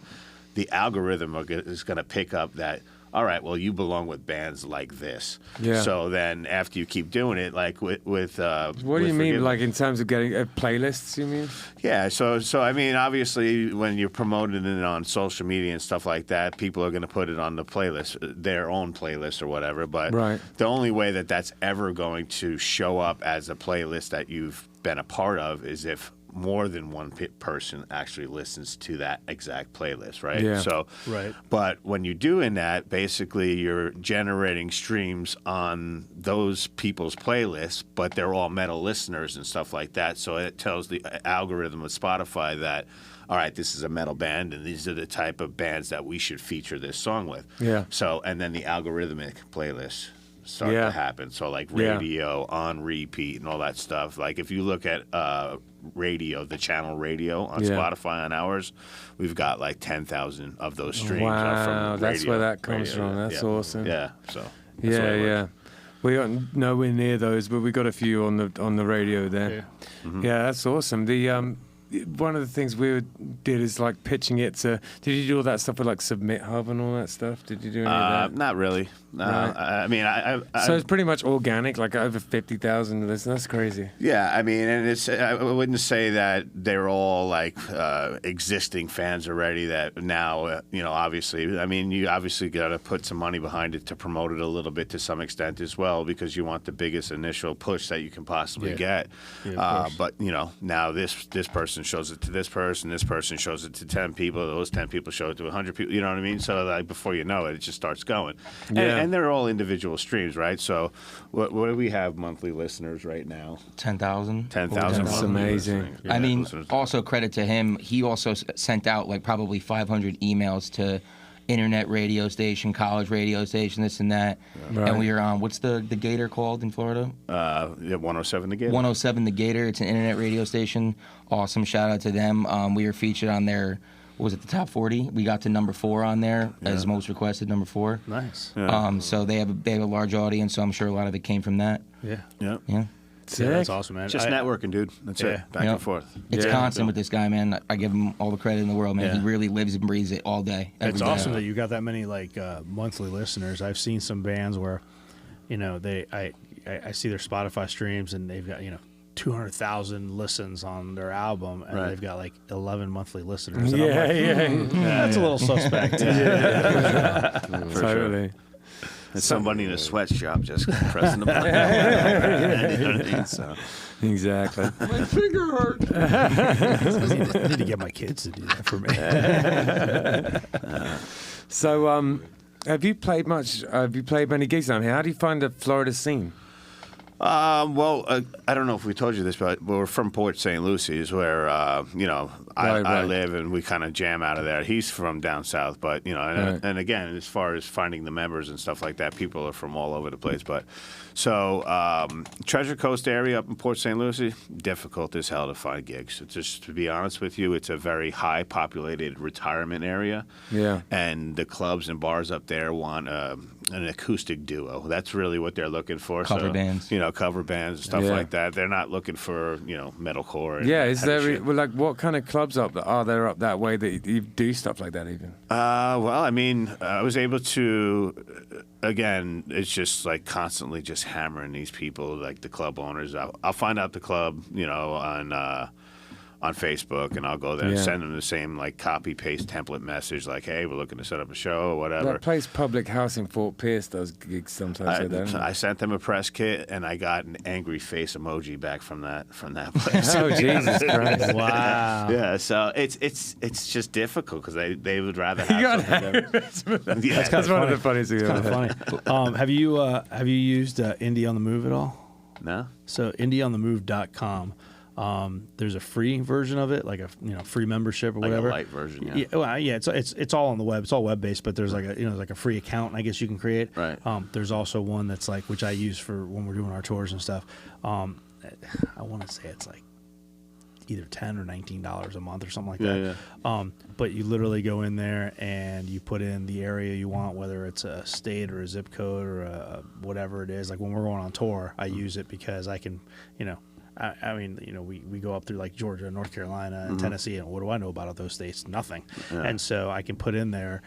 the algorithm is going to pick up that. All right, well, you belong with bands like this. Yeah. So then, after you keep doing it, like with What do you mean, Forgiveness- like in terms of getting playlists? You mean? Yeah, so I mean, obviously, when you're promoting it on social media and stuff like that, people are going to put it on the playlist, their own playlist or whatever. But Right. the only way that that's ever going to show up as a playlist that you've been a part of is if more than one person actually listens to that exact playlist, right? Yeah. So, Right. But when you're doing that, basically you're generating streams on those people's playlists, but they're all metal listeners and stuff like that. So it tells the algorithm of Spotify that, all right, this is a metal band, and these are the type of bands that we should feature this song with. Yeah. So, and then the algorithmic playlists start Yeah. to happen. So like Yeah. radio, on repeat, and all that stuff. Like if you look at radio, the channel radio on Yeah. Spotify on ours, we've got like 10,000 of those streams are Wow, from that's radio. where that comes Radio, from. That's yeah. awesome. Yeah, so that's the Yeah, way it yeah. works. We got nowhere near those, but we got a few on the radio there. Yeah, that's awesome. The one of the things we did is like pitching it to. Did you do all that stuff with like Submit Hub and all that stuff? Did you do any of that? Not really. Right. I mean, So it's pretty much organic, like over 50,000 listeners. That's crazy. yeah, I mean, and it's. I wouldn't say that they're all like existing fans already. That now, obviously, I mean, you obviously got to put some money behind it to promote it a little bit to some extent as well, because you want the biggest initial push that you can possibly get. Yeah, of course. But now this person person shows it to this person shows it to 10 people, those 10 people show it to 100 people, you know what I mean? So like before you know it, it just starts going. And they're all individual streams, right? So what do we have monthly listeners right now? 10,000. 10,000. That's amazing. I mean, also credit to him. He also sent out like probably 500 emails to internet radio station, college radio station, this and that. Right. And we were on, what's the Gator called in Florida? 107 The Gator. 107 The Gator. It's an internet radio station. Awesome. Shout out to them. We were featured on their, what was it, the top 40? We got to number 4 on there as most requested, number 4. Nice. So they have a large audience, so I'm sure a lot of it came from that. Yeah. Yeah. Yeah. Yeah, that's awesome, man. Just networking, dude. That's it. Back Yep. and forth. It's Yeah. constant with this guy, man. I give him all the credit in the world, man. Yeah. He really lives and breathes it all day. Every It's day. awesome that you got that many like monthly listeners. I've seen some bands where, you know, I see their Spotify streams and they've got 200,000 listens on their album, and Right. they've got like 11 monthly listeners. And Yeah, I'm like, that's a little suspect. For Totally. It's somebody in a sweatshop just pressing the button. You know what I mean? So, Exactly. My finger hurt. I need to get my kids to do that for me. So, have you played much? Have you played many gigs down here? How do you find the Florida scene? well, I don't know if we told you this, but we're from Port St. Lucie, where I Right. live, and we kind of jam out of there. He's from down south, but Right. and again, as far as finding the members and stuff like that, people are from all over the place. But so Treasure Coast area up in Port St. Lucie, difficult as hell to find gigs. It's just, to be honest with you, it's a very high populated retirement area. Yeah. And the clubs and bars up there want an acoustic duo. That's really what they're looking for. Cover bands. Cover bands and stuff Yeah. like that. They're not looking for, metalcore. And Yeah, is heavy there shit. like what kind of clubs are there up that way that you do stuff like that even? Well, I mean, I was able to, again, it's just like constantly just hammering these people, like the club owners. I'll find out the club, on Facebook, and I'll go there and Yeah. send them the same like copy paste template message, like, hey, we're looking to set up a show or whatever. That place Public House in Fort Pierce does gigs sometimes like that. I sent them a press kit, and I got an angry face emoji back from that place. Oh, Jesus Christ. Wow. Yeah, so it's just difficult because they would rather have You got something. Yeah, That's one of the funniest things Kind I've of funny. Have you used Indie on the Move at all? no. So indieonthemove.com. There's a free version of it, like a free membership or Like a whatever. light version, yeah. It's all on the web. It's all web based, but there's like a free account, I guess you can create. Right. There's also one that's like, which I use for when we're doing our tours and stuff. I want to say it's like either $10 or $19 a month or something like that. Yeah. But you literally go in there and you put in the area you want, whether it's a state or a zip code or whatever it is. Like when we're going on tour, I use it because I can, I mean, we go up through like Georgia, North Carolina, and Tennessee, and what do I know about all those states? Nothing. Yeah. And so I can put in there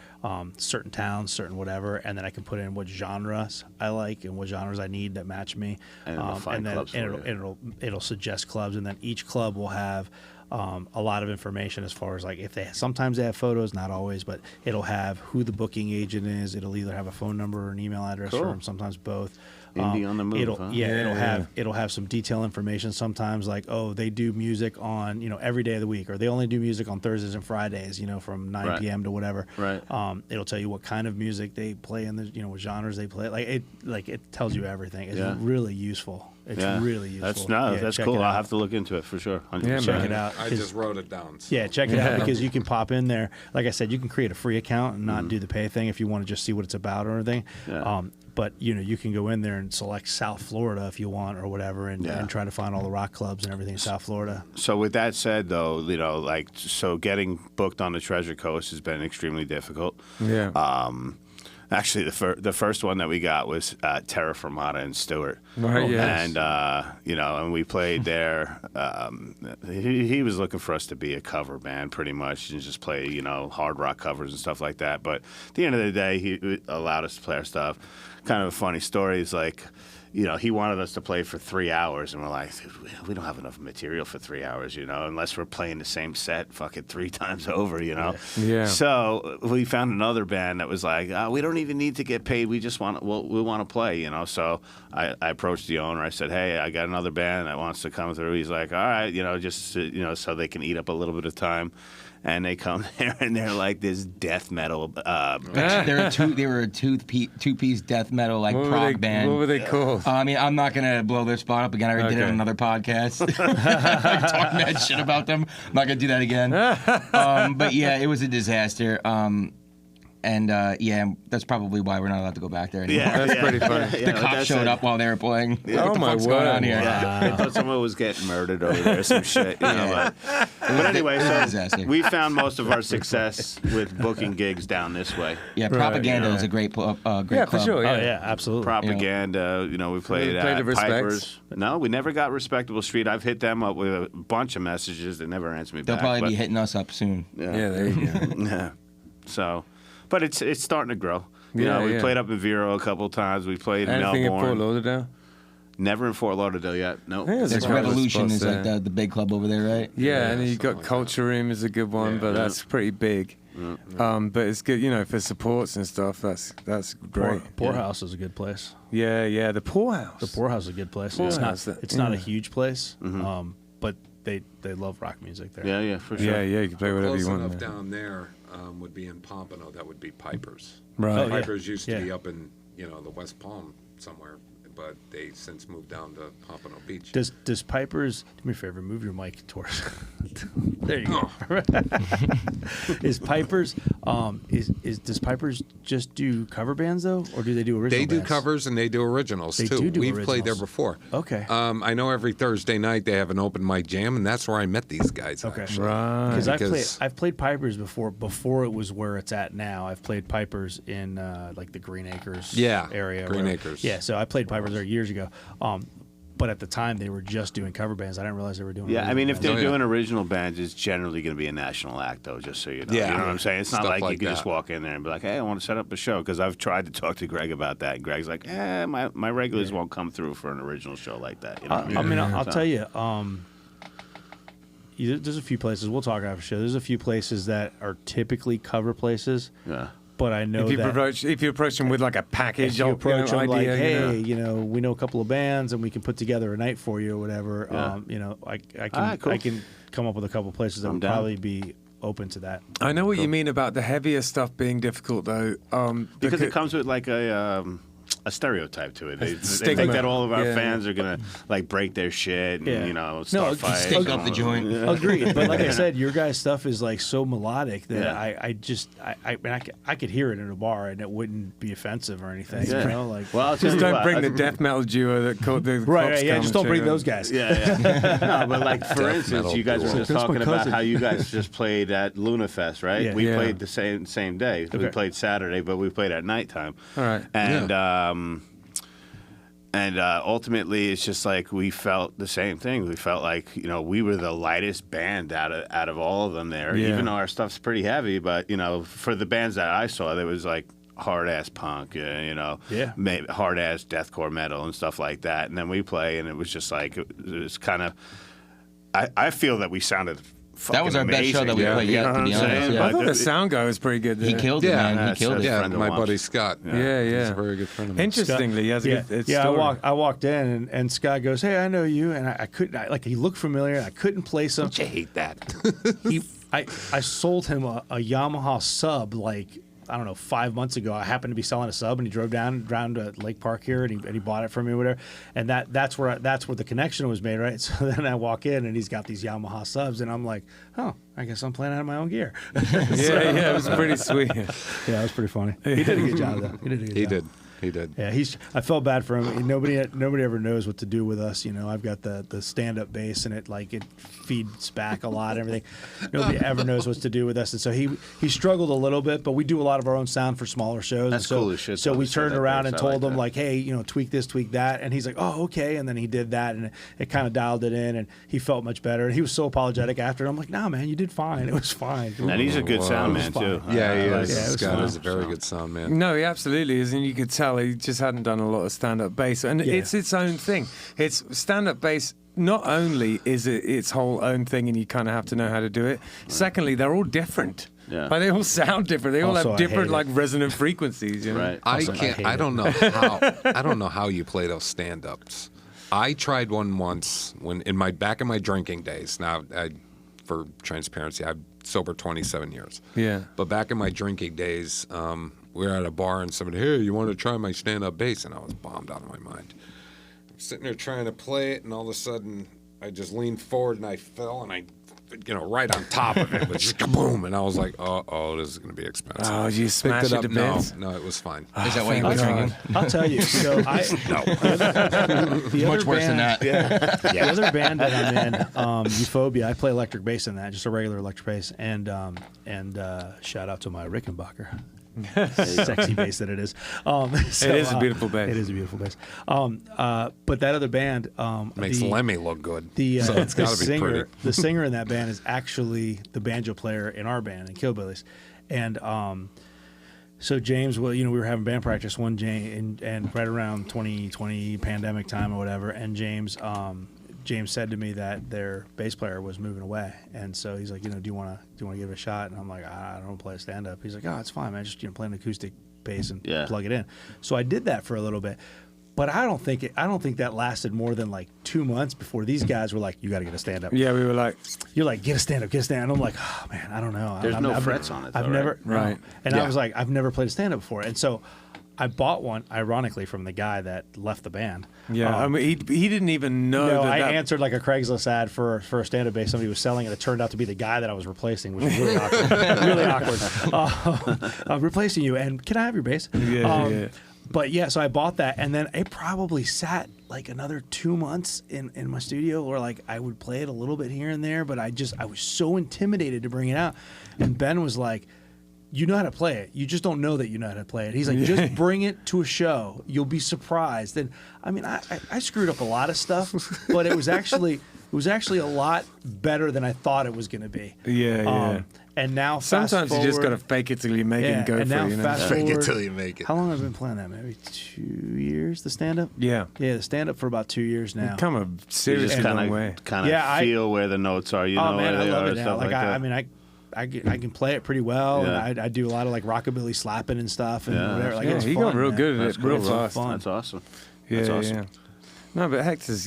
certain towns, certain whatever, and then I can put in what genres I like and what genres I need that match me. And it'll find clubs for you. It'll suggest clubs, and then each club will have a lot of information as far as like if sometimes they have photos, not always, but it'll have who the booking agent is. It'll either have a phone number or an email address Cool. for them, sometimes both. Indie on the Move, It'll, huh? it'll have some detailed information. Sometimes like, oh, they do music on every day of the week, or they only do music on Thursdays and Fridays, from 9 Right. p.m. to whatever. Right. It'll tell you what kind of music they play and what genres they play. It tells you everything. It's Yeah. really useful. It's really useful. That's check cool. it I'll out. have to look into it for sure. 100%. Yeah, Check man. it out. I 'cause- just wrote it down. So. yeah, check it out because you can pop in there. Like I said, you can create a free account and not do the pay thing if you want to just see what it's about or anything. Yeah. But you can go in there and select South Florida if you want or whatever, and try to find all the rock clubs and everything in South Florida. So with that said, though, so getting booked on the Treasure Coast has been extremely difficult. Yeah. Actually, the first one that we got was Terra Firmata in Stewart. Right, yes. And, and we played there. He was looking for us to be a cover band pretty much and just play, hard rock covers and stuff like that. But at the end of the day, he allowed us to play our stuff. Kind of a funny story is like, he wanted us to play for 3 hours, and we're like, we don't have enough material for 3 hours, unless we're playing the same set fucking 3 times over, Yeah. So we found another band that was like, we don't even need to get paid. We just we want to play, So I approached the owner. I said, hey, I got another band that wants to come through. He's like, all right, just so they can eat up a little bit of time. And they come there and they're like this death metal. They were a two-piece death metal prog band. What were they called? I mean, I'm not gonna blow their spot up again. I already did it on another podcast. Talk mad shit about them. I'm not gonna do that again. But yeah, it was a disaster. And that's probably why we're not allowed to go back there anymore. Yeah, That's pretty funny. The cops showed up while they were playing. Yeah. What the Oh, my fuck's going on word. here? I thought someone was getting murdered over there, some shit. But anyway, It was a disaster. we found most of our success with booking gigs down this way. Yeah, Propaganda is a great club. Yeah, for sure. Oh Yeah. yeah, absolutely. Propaganda, we played played at at Respects? Pipers. No, we never got Respectable Street. I've hit them up with a bunch of messages. They never answer me They'll back. probably but- be hitting us up soon. Yeah, there you go. Yeah. So, but it's starting to grow. We Yeah. played up in Vero a couple times. We played in Anything in Fort Melbourne. Lauderdale? Never in Fort Lauderdale yet. No. Yeah, There's a couple of Revolution spots is like there. the big club over there, right? Yeah, and then you got something like Culture Room is a good one, but that's pretty big. But it's good, for supports and stuff. That's great. Poorhouse is a good place. Yeah, the Poorhouse. The Poorhouse is a good place. Poorhouse, It's not a yeah. huge place, but they love rock music there. Yeah, for sure. Yeah, you can play whatever Close you want. enough there. down there would be in Pompano. That would be Pipers. Right. Oh, yeah. Pipers used to Yeah. be up in the West Palm somewhere, but they since moved down to Pompano Beach. Does Pipers do me a favor? Move your mic towards. There you go. Is Pipers does Pipers just do cover bands though, or do they do original? They do bands? covers and they do originals They too. do We've played there originals. before. Okay. I know every Thursday night they have an open mic jam, and that's where I met these guys. Okay. Actually. Right. Because I've played Pipers before it was where it's at now. I've played Pipers in like the Green Acres area. Green where- Acres. Yeah, so I played Pipers there years ago. But at the time they were just doing cover bands. I didn't realize they were doing. Yeah, I mean, if original they're Oh, yeah. doing original bands, it's generally going to be a national act, though, just so you know. Yeah. You know what I'm saying? It's not Stuff like you like can just that. walk in there and be like, hey, I want to set up a show. Because I've tried to talk to Greg about that, and Greg's like, my regulars won't come through for an original show like that. You know what I mean, I'll So- tell you. There's a few places. We'll talk after the show. There's a few places that are typically cover places. Yeah. But I know If you that approach them with like a package, if you approach them idea, like, hey, we know a couple of bands and we can put together a night for you or whatever. Yeah. I Cool. can come up with a couple places that I'm would down. probably be open to that. I know what you mean about the heavier stuff being difficult, though. Because it comes with like a stereotype to it. They stigma. think that all of our Yeah. fans are gonna like break their shit and Yeah. start No, fights. Stink up the joint. Agreed. But like I said, your guys' stuff is like so melodic that Yeah. I could hear it in a bar and it wouldn't be offensive or anything. Yeah. You know, like Well, I'll tell just you don't what, bring the death metal duo that called the right, cops yeah. come Just and don't check bring them. those guys. Yeah. No, but like for Death instance, metal you guys were duo. just That's my talking about cousin. how you guys just played at Luna Fest, right? Yeah. We Yeah. played the same day. We Okay. played Saturday, but we played at nighttime. All right. And ultimately, it's just like we felt the same thing. We felt like we were the lightest band out of all of them there. Yeah. Even though our stuff's pretty heavy, but for the bands that I saw, there was like hard ass punk, hard ass deathcore metal and stuff like that. And then we play, and it was just like it was kind of. I feel that we sounded. That was our best show that we Yeah. played You yet, know to what be I'm honest. saying? Yeah. I thought the sound guy was pretty good there. He killed it, Yeah, man. He that's- killed that's it. Yeah, friend of my Lump's. buddy Scott. Yeah. He's a very good friend of mine. Interestingly, he has a good Yeah, story. I walked in and Scott goes, "Hey, I know you," and I couldn't like he looked familiar. And I couldn't place him. I hate that. I sold him a Yamaha sub like I don't know 5 months ago. I happened to be selling a sub, and he drove down to Lake Park here, and he bought it from me or whatever. And that's where the connection was made, right? So then I walk in, and he's got these Yamaha subs, and I'm like, oh, I guess I'm playing out of my own gear. Yeah, it was pretty sweet. Yeah, it was pretty funny. He did a good job though. He did a good job. He did. Yeah, I felt bad for him. Nobody ever knows what to do with us. I've got the stand up bass and it feeds back a lot. And everything. Nobody ever knows what to do with us. And so he struggled a little bit. But we do a lot of our own sound for smaller shows. That's and so, cool as shit, So though, we to say turned that around bass. and I told like him that. like, hey, tweak this, tweak that. And he's like, oh, okay. And then he did that, and it kind of dialed it in, and he felt much better. And he was so apologetic after. I'm like, nah, man, you did fine. It was fine. And he's a good sound man too. Yeah, he Yeah, is. it was Scott fun. is a very good sound man. No, he absolutely is, and you could tell tell he just hadn't done a lot of stand-up bass, and it's its own thing. It's stand-up bass. Not only is it its whole own thing, and you kind of have to know how to do it. Right. Secondly, they're all different. Yeah. Like, they all sound different. They all Also, have I different hate like resonant frequencies. You know? Right. I Also, can't. hate I it. don't know how. I don't know how you play those stand-ups. I tried one once when back in my drinking days. Now, for transparency, I'm sober 27 years. Yeah. But back in my drinking days, we were at a bar and somebody, hey, you want to try my stand-up bass? And I was bombed out of my mind. I'm sitting there trying to play it, and all of a sudden, I just leaned forward and I fell, and I, right on top of it, was just kaboom, and I was like, oh, this is going to be expensive. Oh, you Picked smashed it it up. to bits? No, it was fine. Is that why you quit drinking? I'll tell you. So the Much other worse than band- that. The other band that I'm in, Euphoria, I play electric bass in that, just a regular electric bass, and shout out to my Rickenbacker. Sexy bass that it is. It is a beautiful bass. It is a beautiful bass. But that other band Makes Lemmy look good. So it's gotta be singer, pretty. The singer in that band is actually the banjo player in our band in Killbillies, and so James, we were having band practice one day, and right around 2020 pandemic time or whatever, and James said to me that their bass player was moving away, and so he's like, do you want to give it a shot? And I'm like, I don't play stand up. He's like, oh, it's fine, man. Just play an acoustic bass and plug it in. So I did that for a little bit, but I don't think that lasted more than like 2 months before these guys were like, you got to get a stand up. Yeah, we were like, You're like, get a stand up. And I'm like, oh man, I don't know. There's no frets on it, I've though, never right? no. And I was like, I've never played a stand up before, and so I bought one, ironically, from the guy that left the band. Yeah, I mean, he didn't even know. No, that I answered like a Craigslist ad for a stand-up bass. Somebody was selling it. It turned out to be the guy that I was replacing, which was really awkward. Really awkward. I'm replacing you, and can I have your bass? Yeah. But yeah, so I bought that, and then it probably sat like another 2 months in my studio, where like I would play it a little bit here and there, but I was so intimidated to bring it out. And Ben was like, you know how to play it. You just don't know that you know how to play it. He's like, just bring it to a show. You'll be surprised. And I mean, I screwed up a lot of stuff, but it was actually a lot better than I thought it was going to be. Yeah. And now, Sometimes you just got to fake it till you make it and go and for now it. You know? fast Fake it forward- till you make it. How long have I been playing that? Maybe 2 years. The stand up. Yeah. Yeah, the stand up for about 2 years now. Come a You seriously just long way. kind of Yeah, I- feel where the notes are. You know Oh man, where I they love are it and now. stuff Like that. I mean, I can play it pretty well, Yeah. and I do a lot of like rockabilly slapping and stuff and Yeah. whatever. Like, Yeah, it's he fun, got real man. good at That's it real cool. fast. Fun. That's awesome. Yeah, That's awesome. yeah. No, but Hector's,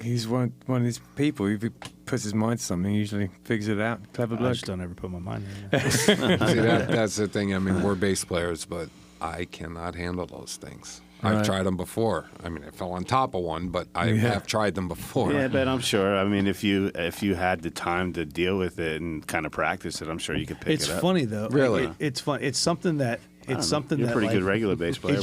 he's one of these people. If he puts his mind to something, he usually figures it out. Clever I bloke. just don't ever put my mind in it. See, that's the thing. I mean, we're bass players, but I cannot handle those things. I've Right. tried them before. I mean, I fell on top of one, but I have tried them before. Yeah, but I'm sure. I mean, if you had the time to deal with it and kind of practice it, I'm sure you could pick It's it up. funny though. Really? It's fun. It's something that You're a pretty good regular bass player.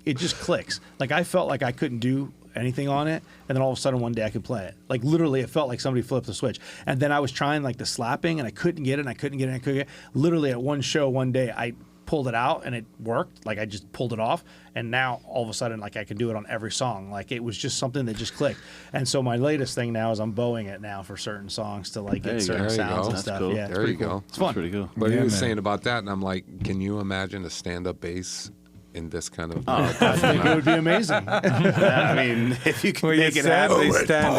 It just clicks. Like I felt like I couldn't do anything on it, and then all of a sudden one day I could play it. Like literally, it felt like somebody flipped the switch. And then I was trying like the slapping, and I couldn't get it. Literally at one show one day, I pulled it out and it worked. Like I just pulled it off, and now all of a sudden like I can do it on every song. Like it was just something that just clicked. And so my latest thing now is I'm bowing it now for certain songs to like There get you certain go. There you sounds go. and That's stuff. cool. Yeah, it's There you pretty cool. go. It's fun. That's pretty cool. But Yeah, he was man. saying about that, and I'm like, can you imagine a stand-up bass in this kind of? I think it would be amazing. I mean, if you can Well, you make it said happen. they stand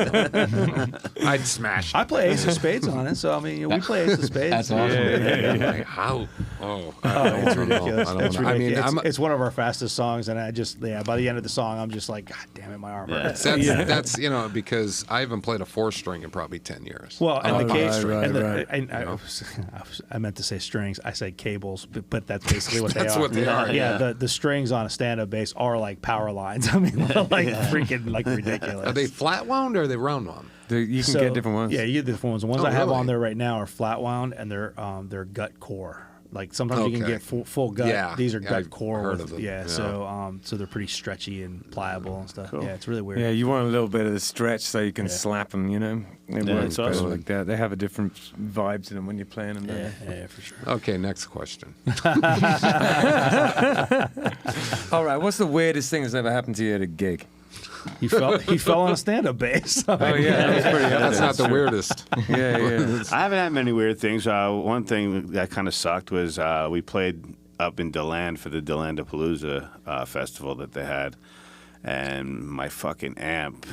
out. I'd smash. I play Ace of Spades on it, so I mean, we play Ace of Spades. That's awesome. Like, how? Oh, it's ridiculous. I don't It's know. I mean, ridiculous. It's one of our fastest songs, and I just by the end of the song, I'm just like, God damn it, my arm hurts. That's because I haven't played a 4-string in probably 10 years. Well, and the cable, right, and the, right. and I meant to say strings. I said cables, but that's basically what That's they are. what they are. Yeah, the strings on a stand-up bass are like power lines. I mean, like freaking like ridiculous. Are they flat wound or are they round wound? You can get different ones. Yeah, you get different ones. The ones Oh, I have really? on there right now are flat wound, and they're gut core. Like sometimes you can Okay. get full gut. Yeah, These are yeah, gut I've core. heard with- of them. Yeah, Yeah. so they're pretty stretchy and pliable and stuff. Yeah, it's really weird. Yeah, you want a little bit of the stretch so you can slap them, It works it's better awesome. like that. They have a different vibes in them when you're playing them. don't they? Yeah, for sure. Okay, next question. All right, what's the weirdest thing that's ever happened to you at a gig? He fell on a stand-up bass. Oh, yeah, that was pretty That's not the weirdest. Yeah. I haven't had many weird things. One thing that kind of sucked was we played up in DeLand for the DeLandapalooza festival that they had, and my fucking amp,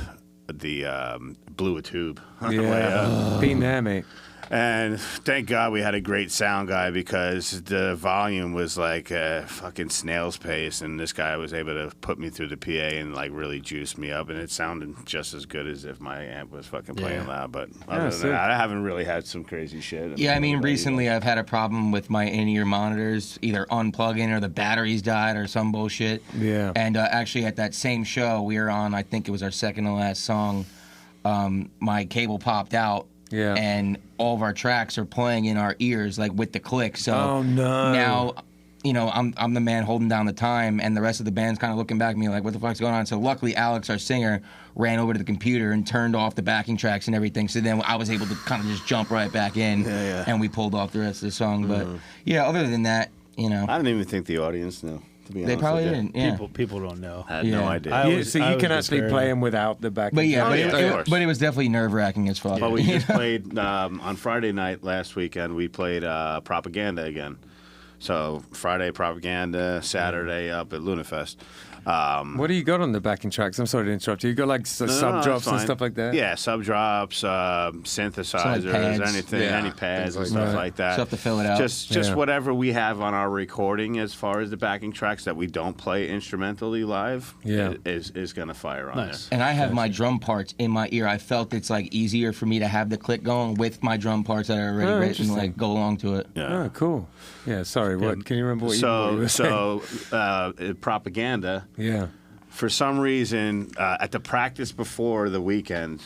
blew a tube. On the way up. Been there, mate. And thank God we had a great sound guy, because the volume was like a fucking snail's pace, and this guy was able to put me through the PA and like really juice me up, and it sounded just as good as if my amp was fucking playing loud. But other than that, I haven't really had some crazy shit. Yeah, I mean, recently I've had a problem with my in-ear monitors, either unplugging or the batteries died or some bullshit. Yeah. And actually at that same show we were on, I think it was our second to last song, my cable popped out. Yeah. And all of our tracks are playing in our ears, like with the click. So Oh, no. now, you know, I'm the man holding down the time, and the rest of the band's kind of looking back at me like, what the fuck's going on? So luckily, Alex, our singer, ran over to the computer and turned off the backing tracks and everything. So then I was able to kind of just jump right back in, and we pulled off the rest of the song. But yeah, other than that, you know, I don't even think the audience knew. To be they honest probably with you. didn't. Yeah. People don't know. I had no Yeah. idea. So you can actually play them without the back. But yeah, Oh, but, yeah, of it, course. but it was definitely nerve-wracking as fuck. But we you just know? played on Friday night last weekend. We played Propaganda again. So Friday Propaganda, Saturday up at LunaFest. What do you got on the backing tracks? I'm sorry to interrupt you. You got like sub that's drops and fine. stuff like that? Yeah, sub drops, synthesizers, pads. anything, Yeah, any pads and things stuff like that. like that. Stuff to fill it out. Just Yeah. whatever we have on our recording as far as the backing tracks that we don't play instrumentally live. Yeah. is gonna fire on Nice. And I have my drum parts in my ear. I felt it's like easier for me to have the click going with my drum parts that are already Oh, written, interesting. like go along to it. there. Yeah. Oh, cool. Yeah, sorry. What can you remember what you were saying? Propaganda. Yeah. For some reason, at the practice before the weekend,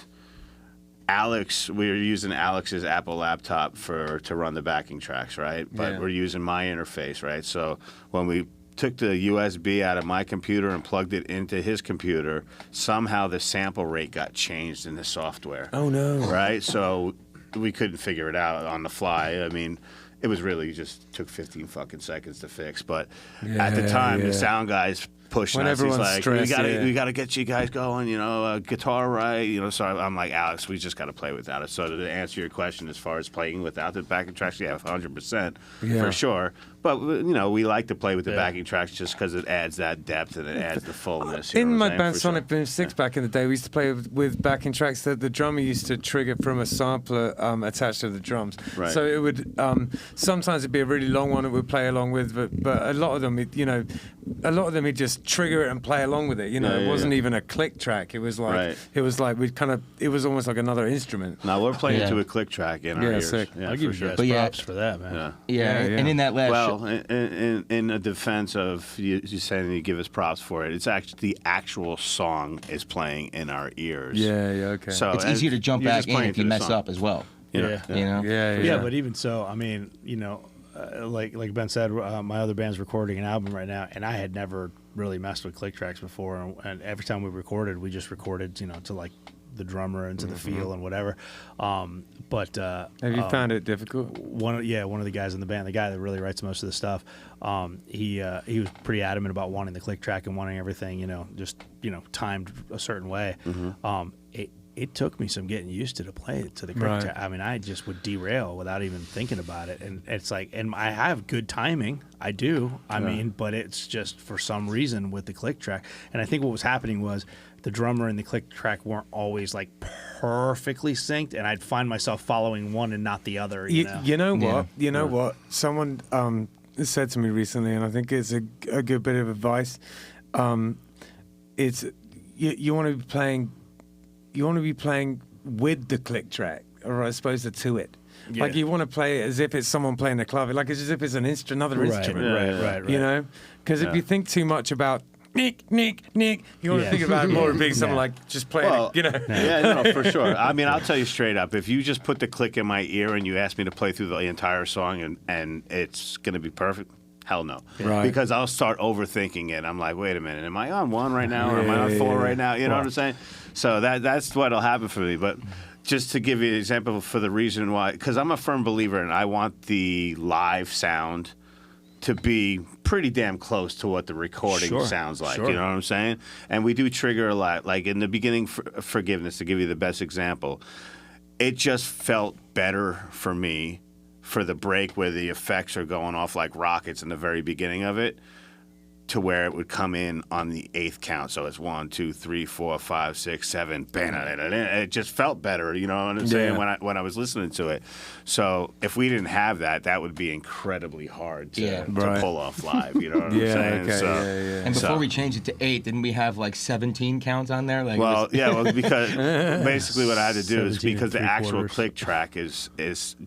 we were using Alex's Apple laptop to run the backing tracks, right? But Yeah. we're using my interface, right? So when we took the USB out of my computer and plugged it into his computer, somehow the sample rate got changed in the software. Oh, no. Right? So we couldn't figure it out on the fly. I mean, it was really just took 15 fucking seconds to fix. But at the time, Yeah. the sound guys pushing When us. He's everyone's like, stressed, we gotta get you guys going, guitar right, So I'm like, Alex, we just gotta play without it. So to answer your question, as far as playing without the backing tracks, yeah, 100% Yeah. for sure. But we like to play with the backing tracks just because it adds that depth and it adds the fullness. In my band For Sonic sure. Boom 6 back in the day, we used to play with backing tracks that the drummer used to trigger from a sampler attached to the drums. Right. So it would sometimes it'd be a really long one it would play along with, but a lot of them, he'd just trigger it and play along with it. It wasn't even a click track. It was like Right. it was almost like another instrument. Now we're playing Yeah. to a click track in our Yeah, ears. sick. Yeah, I'll for give sure. you guys But yeah. props for that, man. Yeah. Yeah, Yeah, and in that last Well, in a defense of you saying you give us props for it, it's actually the actual song is playing in our ears. Yeah, okay. So it's easier to jump you're back just in playing if you to the mess song. up as well. Yeah. You know? yeah. But even so, I mean, like Ben said, my other band's recording an album right now, and I had never really messed with click tracks before. And every time we recorded, we just recorded, to like the drummer and to the feel and whatever. But Have you found it difficult? one of the guys in the band, the guy that really writes most of the stuff, he was pretty adamant about wanting the click track and wanting everything, timed a certain way. It took me some getting used to play it to the click Right. track. I mean, I just would derail without even thinking about it, and it's like, and I have good timing, I do. I mean, but it's just for some reason with the click track, and I think what was happening was the drummer and the click track weren't always like perfectly synced, and I'd find myself following one and not the other. You know? You know what? Yeah. You know what? Someone said to me recently, and I think it's a good bit of advice. It's you want to be playing. You want to be playing with the click track, or as opposed to it. Yeah. Like you want to play it as if it's someone playing the clavier, like it's as if it's another instrument. Right. You know, because if you think too much about Nick, you want to Yeah. think about it more as being something Yeah. like just playing Well, it. Yeah, no, for sure. I mean, I'll tell you straight up. If you just put the click in my ear and you ask me to play through the entire song and it's going to be perfect, hell no. Right. Because I'll start overthinking it. I'm like, wait a minute, am I on one right now or am I on four right now? You know what I'm saying? So that's what'll happen for me. But just to give you an example for the reason why, because I'm a firm believer and I want the live sound to be pretty damn close to what the recording sounds like. Sure. You know what I'm saying? And we do trigger a lot. Like in the beginning, Forgiveness, to give you the best example, it just felt better for me for the break where the effects are going off like rockets in the very beginning of it, to where it would come in on the 8th count. So it's 1, 2, 3, 4, 5, 6, 7. Bam, it just felt better, you know what I'm saying, when I was listening to it. So if we didn't have that, that would be incredibly hard to pull off live. You know what I'm saying? Okay, So, And before we changed it to 8, didn't we have like 17 counts on there? Like, because basically what I had to do is 17 because the actual 3/4. click track is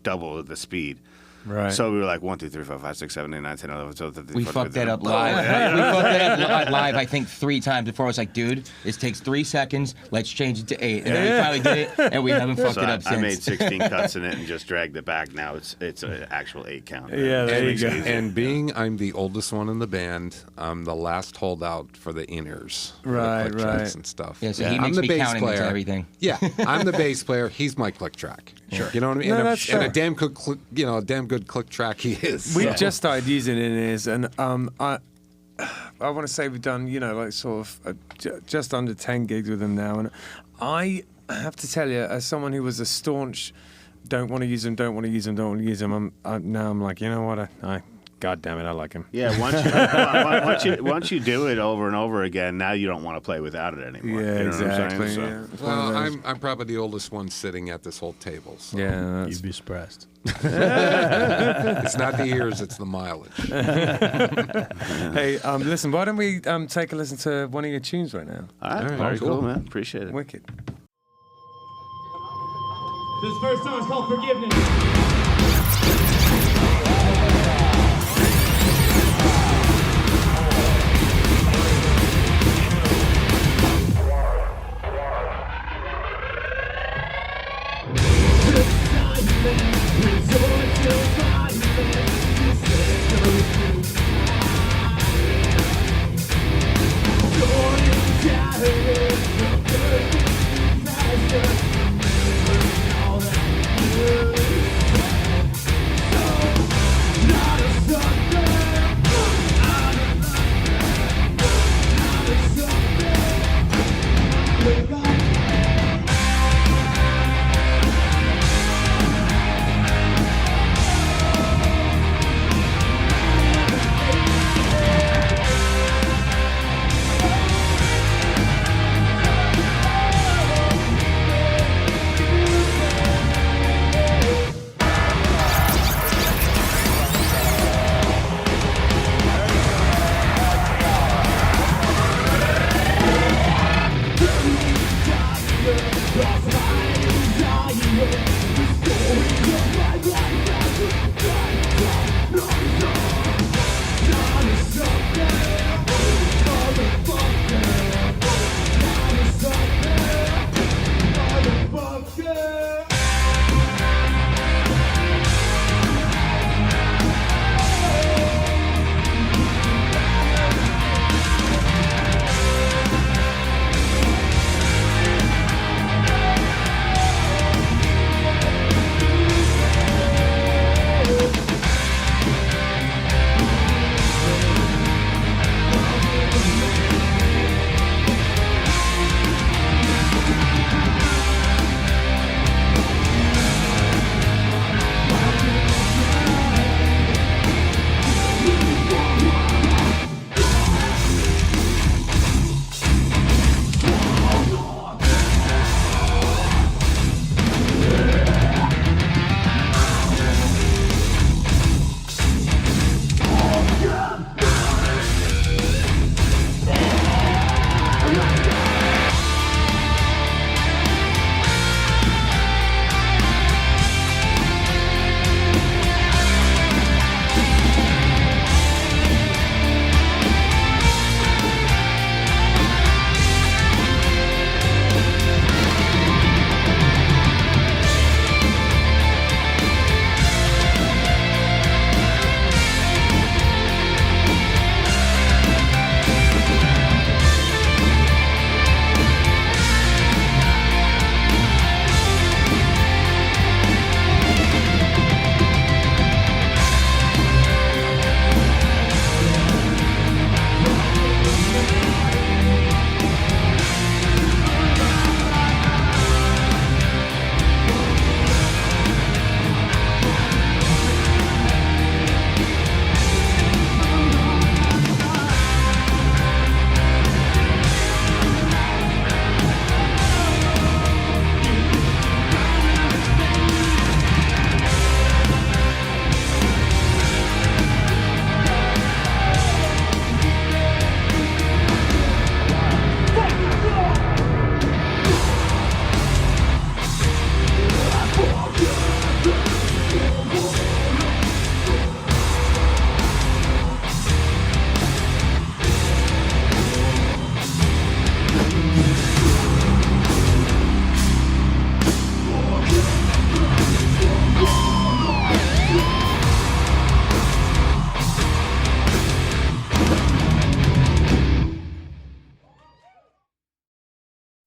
double the speed. Right. So we were like 1, 2, 3, 4, 5, 6, 7, 8, 9, 10, 11, 12, 13, we 14, fucked that 15. up live. We fucked that up live, I think, 3 times before. I was like, dude, this takes 3 seconds. Let's change it to 8. And then we finally did it, and we haven't fucked So it up since. I made 16 cuts in it and just dragged it back. Now it's an actual 8 count. Yeah, there you go. And being I'm the oldest one in the band, I'm the last holdout for the in-ears. for the Right, click tracks right. and stuff. Yeah, so he I'm makes the me bass count into player. everything. Yeah, I'm the bass player. He's my click track. Sure. You know what I mean? No, and, that's and a fair. damn good, a damn good click track he is. We've so. just started using in-ears, and I want to say we've done, like sort of just under 10 gigs with them now, and I have to tell you, as someone who was a staunch don't want to use them, I'm like, you know what, I God damn it, I like him. Yeah, once you do it over and over again, now you don't want to play without it anymore. Yeah, You know what I'm exactly. saying? So- Yeah. It's one of Well, those- I'm probably the oldest one sitting at this whole table. So. yeah, that's, You'd be surprised. It's not the years, it's the mileage. Hey, listen, why don't we take a listen to one of your tunes right now? All right, Very very cool, cool. man. Appreciate it. Wicked. This first song is called Forgiveness.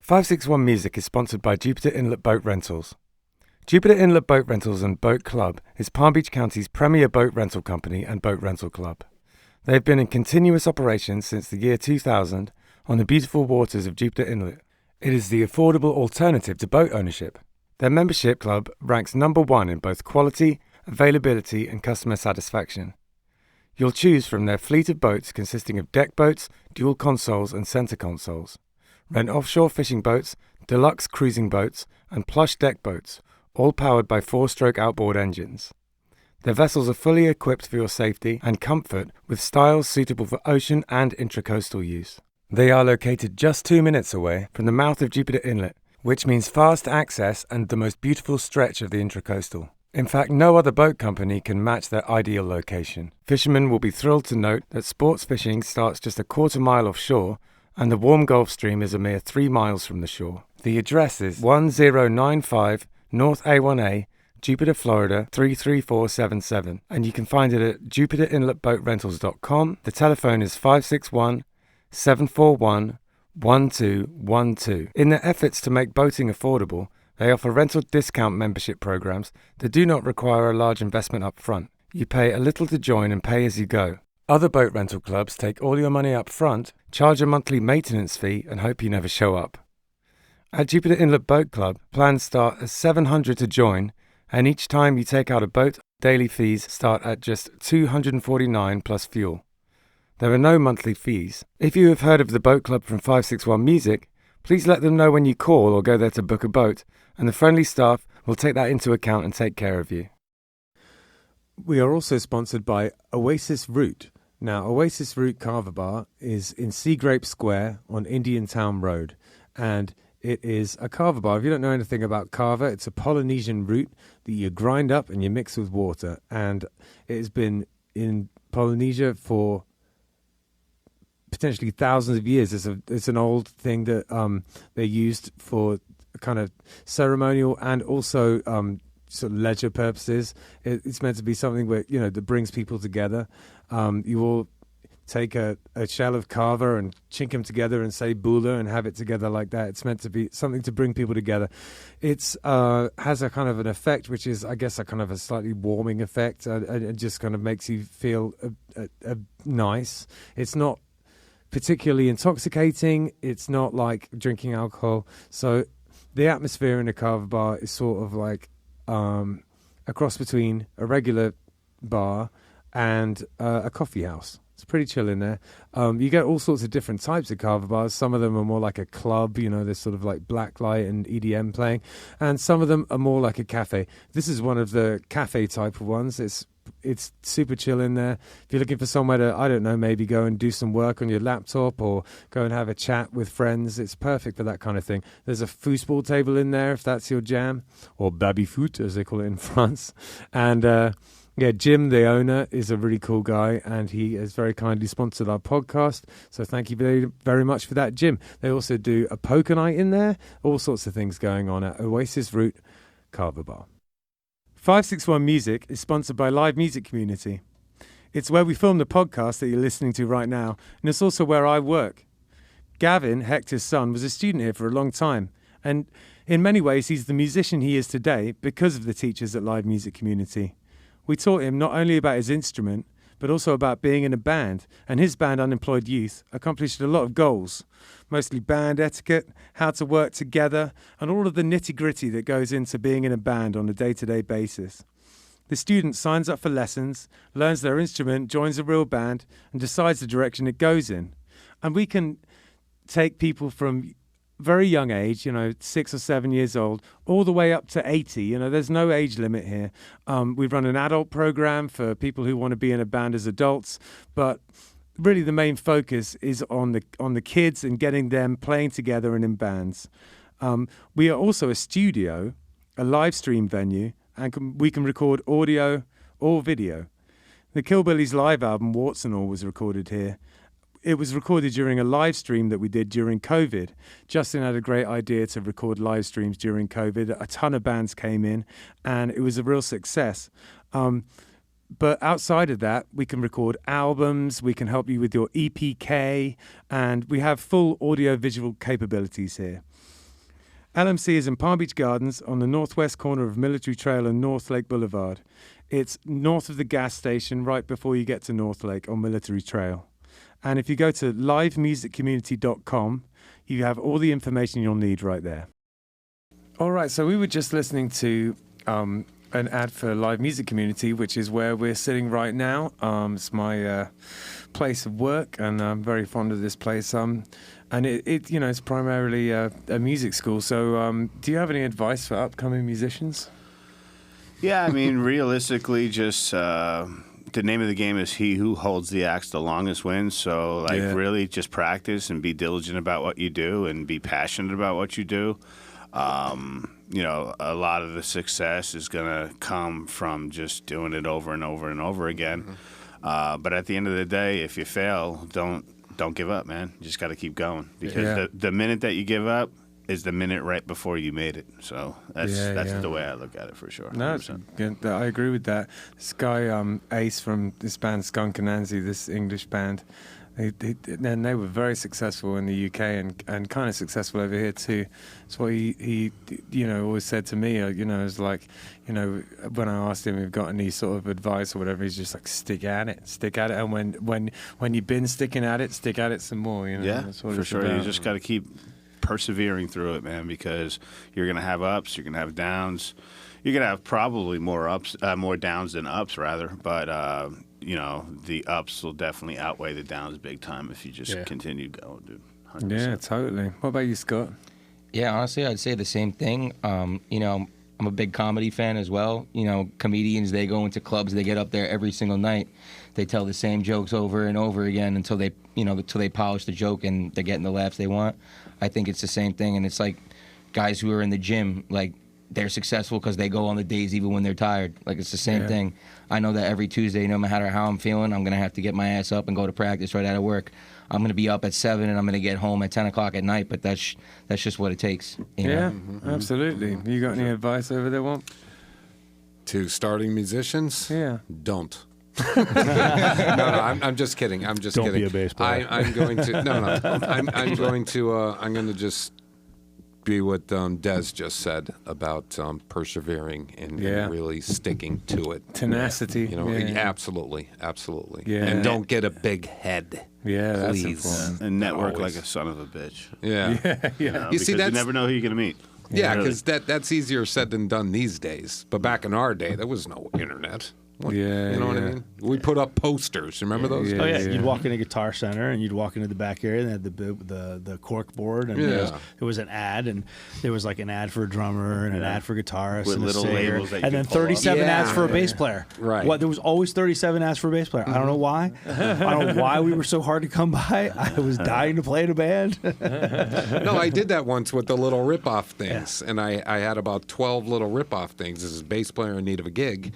561 Music is sponsored by Jupiter Inlet Boat Rentals. Jupiter Inlet Boat Rentals and Boat Club is Palm Beach County's premier boat rental company and boat rental club. They have been in continuous operation since the year 2000 on the beautiful waters of Jupiter Inlet. It is the affordable alternative to boat ownership. Their membership club ranks number 1 in both quality, availability and customer satisfaction. You'll choose from their fleet of boats consisting of deck boats, dual consoles and center consoles. Rent offshore fishing boats, deluxe cruising boats and plush deck boats, all powered by 4-stroke outboard engines. Their vessels are fully equipped for your safety and comfort with styles suitable for ocean and intracoastal use. They are located just 2 minutes away from the mouth of Jupiter Inlet, which means fast access and the most beautiful stretch of the intracoastal. In fact, no other boat company can match their ideal location. Fishermen will be thrilled to note that sports fishing starts just a quarter mile offshore and the warm Gulf Stream is a mere 3 miles from the shore. The address is 1095 North A1A, Jupiter, Florida 33477, and you can find it at jupiterinletboatrentals.com. The telephone is 561-741-1212. In their efforts to make boating affordable, they offer rental discount membership programs that do not require a large investment up front. You pay a little to join and pay as you go. Other boat rental clubs take all your money up front, charge a monthly maintenance fee, and hope you never show up. At Jupiter Inlet Boat Club, plans start at $700 to join, and each time you take out a boat, daily fees start at just $249 plus fuel. There are no monthly fees. If you have heard of the Boat Club from 561 Music, please let them know when you call or go there to book a boat, and the friendly staff will take that into account and take care of you. We are also sponsored by Oasis Root. Now, Oasis Root Kava Bar is in Sea Grape Square on Indiantown Rd, and it is a kava bar. If you don't know anything about kava, it's a Polynesian root that you grind up and you mix with water. And it has been in Polynesia for potentially thousands of years. It's an old thing that they used for kind of ceremonial and also sort of leisure purposes. It's meant to be something where, that brings people together. You all take a shell of kava and chink them together and say bula and have it together like that. It's meant to be something to bring people together. It's has a kind of an effect, which is, I guess, a kind of a slightly warming effect. It just kind of makes you feel nice. It's not particularly intoxicating. It's not like drinking alcohol. So the atmosphere in a kava bar is sort of like a cross between a regular bar and a coffee house. It's pretty chill in there. You get all sorts of different types of kava bars. Some of them are more like a club, there's sort of like blacklight and EDM playing. And some of them are more like a cafe. This is one of the cafe type of ones. It's super chill in there. If you're looking for somewhere to, I don't know, maybe go and do some work on your laptop or go and have a chat with friends, it's perfect for that kind of thing. There's a foosball table in there if that's your jam, or baby-foot as they call it in France. And Jim, the owner, is a really cool guy, and he has very kindly sponsored our podcast. So thank you very, very much for that, Jim. They also do a poker night in there, all sorts of things going on at Oasis Root Kava Bar. 561 Music is sponsored by Live Music Community. It's where we film the podcast that you're listening to right now, and it's also where I work. Gavin, Hector's son, was a student here for a long time, and in many ways he's the musician he is today because of the teachers at Live Music Community. We taught him not only about his instrument, but also about being in a band, and his band, Unemployed Youth, accomplished a lot of goals, mostly band etiquette, how to work together, and all of the nitty-gritty that goes into being in a band on a day-to-day basis. The student signs up for lessons, learns their instrument, joins a real band, and decides the direction it goes in. And we can take people from very young age, 6 or 7 years old, all the way up to 80. There's no age limit here. We run an adult program for people who want to be in a band as adults, but really the main focus is on the kids and getting them playing together and in bands. We are also a studio, a live stream venue, and we can record audio or video. The Killbillies live album, Warts and All, was recorded here. It was recorded during a live stream that we did during COVID. Justin had a great idea to record live streams during COVID. A ton of bands came in, and it was a real success. But outside of that, we can record albums, we can help you with your EPK, and we have full audio-visual capabilities here. LMC is in Palm Beach Gardens on the northwest corner of Military Trail and North Lake Boulevard. It's north of the gas station, right before you get to North Lake on Military Trail. And if you go to livemusiccommunity.com, you have all the information you'll need right there. All right, so we were just listening to an ad for Live Music Community, which is where we're sitting right now. It's my place of work, and I'm very fond of this place. And it you know, it's primarily a music school. So do you have any advice for upcoming musicians? Yeah, I mean, realistically, just the name of the game is he who holds the axe the longest wins. So, really just practice and be diligent about what you do and be passionate about what you do. You know, a lot of the success is going to come from just doing it over and over and over again. But at the end of the day, if you fail, don't give up, man. You just got to keep going, because the minute that you give up is the minute right before you made it. So that's the way I look at it, for sure. 100%. No, I agree with that. This guy Ace from this band Skunk Anansi, this English band, they were very successful in the UK and kind of successful over here too. That's what he you know, always said to me. You know, it's like, you know, when I asked him if he got any sort of advice or whatever, he's just like, stick at it, and when you've been sticking at it, stick at it some more. You know, yeah, that's what for it's sure. about. You just got to keep persevering through it, man, because you're gonna have ups, you're gonna have downs. You're gonna have probably more downs than ups, rather. But you know, the ups will definitely outweigh the downs big time if you just continue going, dude. 100%. Yeah, totally. What about you, Scott? Yeah, honestly, I'd say the same thing. You know, I'm a big comedy fan as well. You know, comedians, they go into clubs, they get up there every single night. They tell the same jokes over and over again until they polish the joke and they're getting the laughs they want. I think it's the same thing, and it's like guys who are in the gym, like, they're successful because they go on the days even when they're tired. Like, it's the same thing. I know that every Tuesday, no matter how I'm feeling, I'm going to have to get my ass up and go to practice right out of work. I'm going to be up at 7 and I'm going to get home at 10 o'clock at night, but that's just what it takes. You know? Absolutely. You got any advice over there, Womp? To starting musicians? Yeah. Don't. No, I'm just kidding. I'm just kidding. Don't be a bass player. I'm going to I'm going to just be what Des just said about persevering and really sticking to it. Tenacity. You know, absolutely. Yeah. And don't get a big head. Yeah, please. that's important. And network Always. like a son of a bitch. Yeah. You know, You see, because you never know who you're gonna meet. Yeah, Really. because that's easier said than done these days. But back in our day, there was no internet. You know what I mean? We put up posters. Remember those? Yeah. Oh yeah, you'd walk into Guitar Center and you'd walk into the back area and they had the cork board and there was an ad, and there was like an ad for a drummer and an ad for guitarist With and little a singer, labels that you and then could pull up. 37 ads for a bass player. Right. What? There was always 37 ads for a bass player. I don't know why. I don't know why we were so hard to come by. I was dying to play in a band. No, I did that once with the little rip-off things, and I had about 12 little rip-off things. This is a bass player in need of a gig,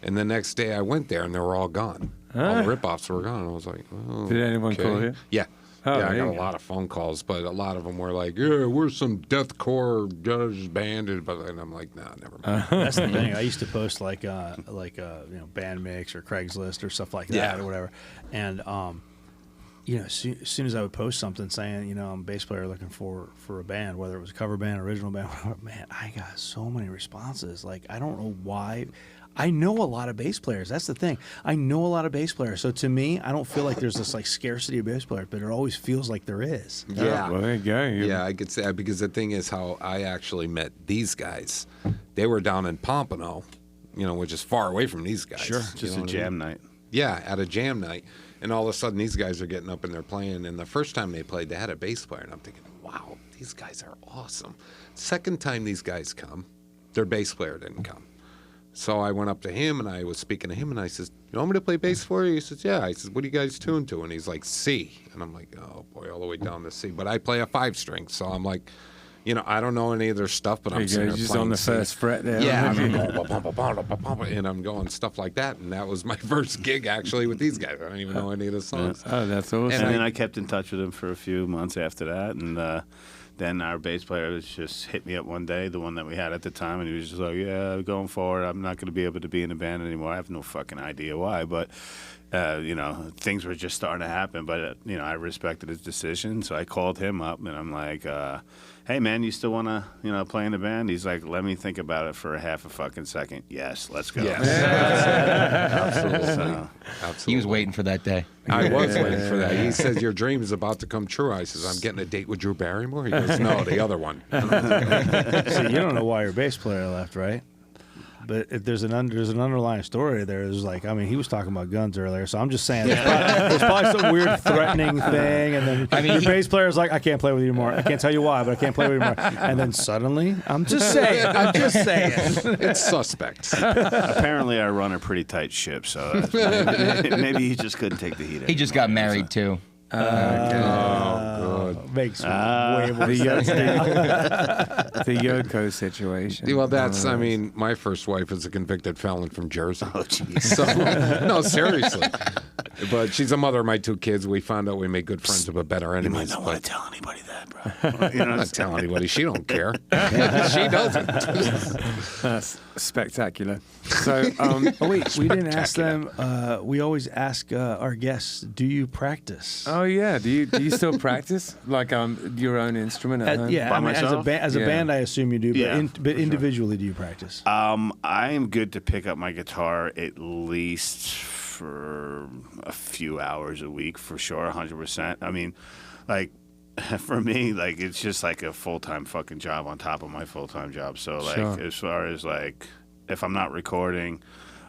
and the next day I went there, and they were all gone. All the rip-offs were gone. I was like, oh, Did anyone okay. call you? Yeah. Oh, yeah, I there got you a go. lot of phone calls, but a lot of them were like, yeah, we're some deathcore judge band, and I'm like, nah, never mind. That's the thing. I used to post like you know, band mix or Craigslist or stuff like that or whatever, and you know, as soon as I would post something saying, you know, I'm a bass player looking for a band, whether it was a cover band, original band, whatever, man, I got so many responses. Like, I don't know why. I know a lot of bass players. That's the thing. I know a lot of bass players. So to me, I don't feel like there's this like scarcity of bass players, but it always feels like there is. Yeah. Well, there you go. Yeah, I could say that, because the thing is how I actually met these guys. They were down in Pompano, you know, which is far away from these guys. Sure. Just a jam night. Yeah, at a jam night. And all of a sudden, these guys are getting up and they're playing. And the first time they played, they had a bass player. And I'm thinking, wow, these guys are awesome. Second time these guys come, their bass player didn't come. So I went up to him and I was speaking to him and I says, you want me to play bass for you? He says, yeah. I says, what are you guys tuned to? And he's like, C. And I'm like, oh boy, all the way down to C. But I play a 5-string. So I'm like, you know, I don't know any of their stuff, but There I'm you sitting go. there Just playing on the C. first fret there. Yeah, and I'm going stuff like that, and that was my first gig actually with these guys. I don't even know any of the songs. Oh, that's awesome. And then I kept in touch with him for a few months after that, and then our bass player just hit me up one day, the one that we had at the time, and he was just like, yeah, going forward, I'm not going to be able to be in the band anymore. I have no fucking idea why, but, you know, things were just starting to happen. But, you know, I respected his decision, so I called him up, and I'm like, hey man, you still want to play in the band? He's like, let me think about it for a half a fucking second. Yes, let's go. Yes. Absolutely. So, Absolutely. He was waiting for that day. I was waiting for that. He says, your dream is about to come true. I says, I'm getting a date with Drew Barrymore. He goes, no, the other one. See, you don't know why your bass player left, right? But if there's an underlying story there. There's like, I mean, he was talking about guns earlier, so I'm just saying there's probably some weird threatening thing, and then your bass player's like, I can't play with you anymore. I can't tell you why, but I can't play with you anymore. And then suddenly, I'm just saying. It's suspect. apparently, I run a pretty tight ship, so maybe he just couldn't take the heat. He just got married too. Makes way more sense. The Yoko situation. Well, that's, I mean, my first wife is a convicted felon from Jersey. Oh, jeez. So, no, seriously. But she's a mother of my 2 kids. We found out we made good friends, but better You enemies. might not but want to tell anybody that, bro. I'm not telling anybody. She don't care. She doesn't. That's spectacular. So, Oh wait, we didn't ask them. We always ask our guests, "Do you practice?" oh yeah, do you still practice like your own instrument at home? Yeah, By I mean, myself? as a Yeah. band, I assume you do. But, Yeah, but individually, do you practice? I am good to pick up my guitar at least for a few hours a week, for sure, 100%. I mean, like, for me, like, it's just like a full-time fucking job on top of my full-time job. So, like, Sure. as far as, like, if I'm not recording,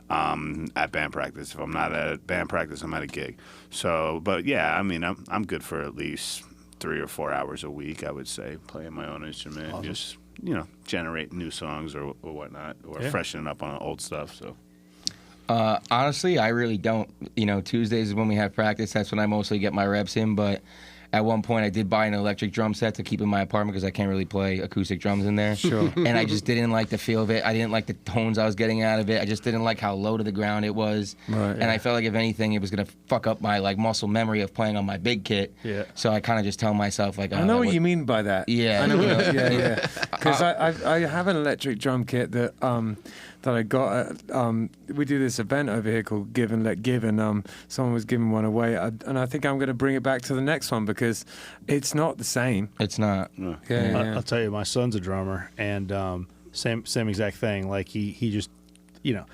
at band practice. If I'm not at band practice, I'm at a gig. So, but yeah, I mean, I'm good for at least 3 or 4 hours a week, I would say, playing my own instrument, Awesome. just, generate new songs or whatnot, or freshening up on old stuff. So. Honestly, I really don't. Tuesdays is when we have practice. That's when I mostly get my reps in. But at one point, I did buy an electric drum set to keep in my apartment because I can't really play acoustic drums in there. Sure. And I just didn't like the feel of it. I didn't like the tones I was getting out of it. I just didn't like how low to the ground it was. Right, and I felt like if anything, it was gonna fuck up my muscle memory of playing on my big kit. Yeah. So I kind of just tell myself like, I know what you mean by that. Yeah. I know. Yeah. Because I have an electric drum kit that I got at, we do this event over here called Give and Let Give, and someone was giving one away, and I think I'm going to bring it back to the next one because it's not the same. It's not. Yeah. I'll tell you, my son's a drummer, and same exact thing. Like he just, it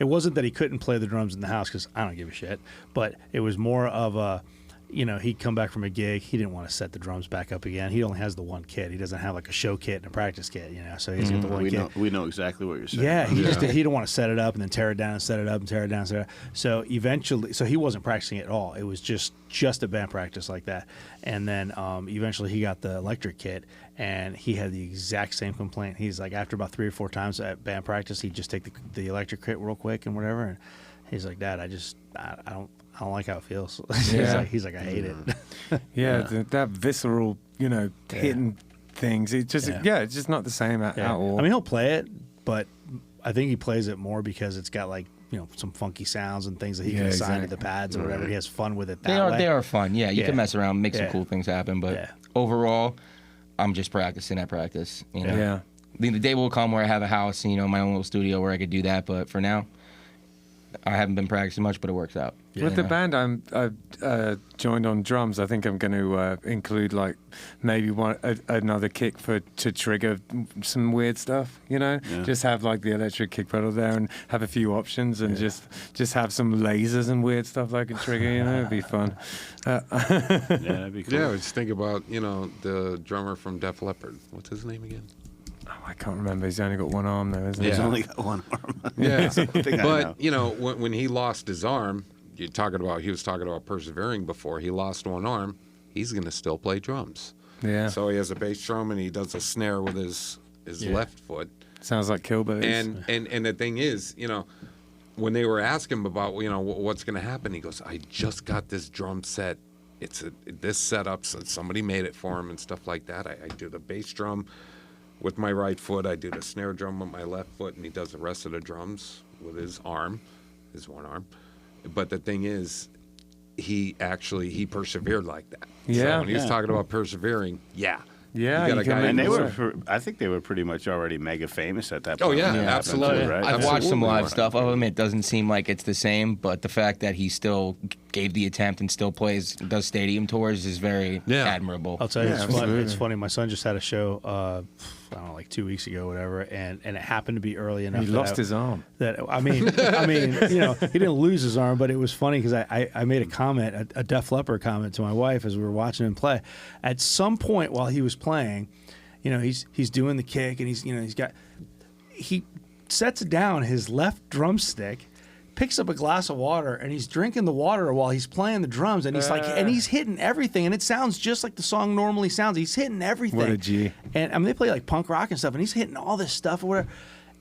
wasn't that he couldn't play the drums in the house because I don't give a shit, but it was more of a, he'd come back from a gig. He didn't want to set the drums back up again. He only has the one kit. He doesn't have like a show kit and a practice kit, so he's got the one kit. We know exactly what you're saying. Yeah, he didn't want to set it up and then tear it down and set it up and tear it down and set it up. So eventually, he wasn't practicing at all. It was just a band practice like that. And then eventually he got the electric kit, and he had the exact same complaint. He's like, after about 3 or 4 times at band practice, he'd just take the electric kit real quick and whatever. And he's like, Dad, I don't like how it feels. He's like, I hate it. That visceral, hitting things. It's just, it's just not the same at all. I mean, he'll play it, but I think he plays it more because it's got like, some funky sounds and things that he can assign to the pads or whatever. He has fun with it that way. They are fun. Yeah, you Yeah. can mess around, make some cool things happen. But overall, I'm just practicing at practice. Yeah. The day will come where I have a house, my own little studio where I could do that. But for now, I haven't been practicing much, but it works out. With the band I've joined on drums, I think I'm going to include like maybe another kick to trigger some weird stuff. Just have like the electric kick pedal there and have a few options and just have some lasers and weird stuff that I can trigger. It'd be fun. That'd be cool. Yeah, just think about, the drummer from Def Leppard. What's his name again? I can't remember. He's only got one arm though, isn't he? He's only got one arm. Yeah, But when he lost his arm, he was talking about persevering before. He lost one arm. He's going to still play drums. Yeah. So he has a bass drum and he does a snare with his left foot. Sounds like Killbillies. And the thing is, when they were asking him about what's going to happen, he goes, "I just got this drum set. It's this setup. So somebody made it for him and stuff like that. I do the bass drum with my right foot. I do the snare drum with my left foot, and he does the rest of the drums with his one arm. But the thing is, he persevered like that. Yeah. So when he was talking about persevering, Yeah, You got you a can guy make And it they work. were, I think they were pretty much already mega famous at that Oh, point. yeah, when it happened, absolutely. too, right? I've watched some Absolutely. live stuff of him. It doesn't seem like it's the same, but the fact that he still gave the attempt and still does stadium tours is very admirable. I'll tell you, Yeah, it's funny. absolutely. It's funny. My son just had a show, I don't know, like 2 weeks ago, whatever, and it happened to be early enough. He lost his arm. That I mean, you know, he didn't lose his arm, but it was funny because I made a comment, a Def Leppard comment to my wife as we were watching him play. At some point while he was playing, you know, he's doing the kick and he sets down his left drumstick, picks up a glass of water, and he's drinking the water while he's playing the drums, and he's hitting everything, and it sounds just like the song normally sounds. He's hitting everything. What a G. And I mean, they play like punk rock and stuff, and he's hitting all this stuff or whatever.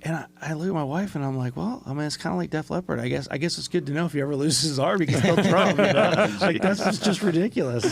And I look at my wife, and I'm like, well, I mean, it's kind of like Def Leppard. I guess it's good to know if he ever loses his arm, he can still drum. You know? Like, that's just ridiculous.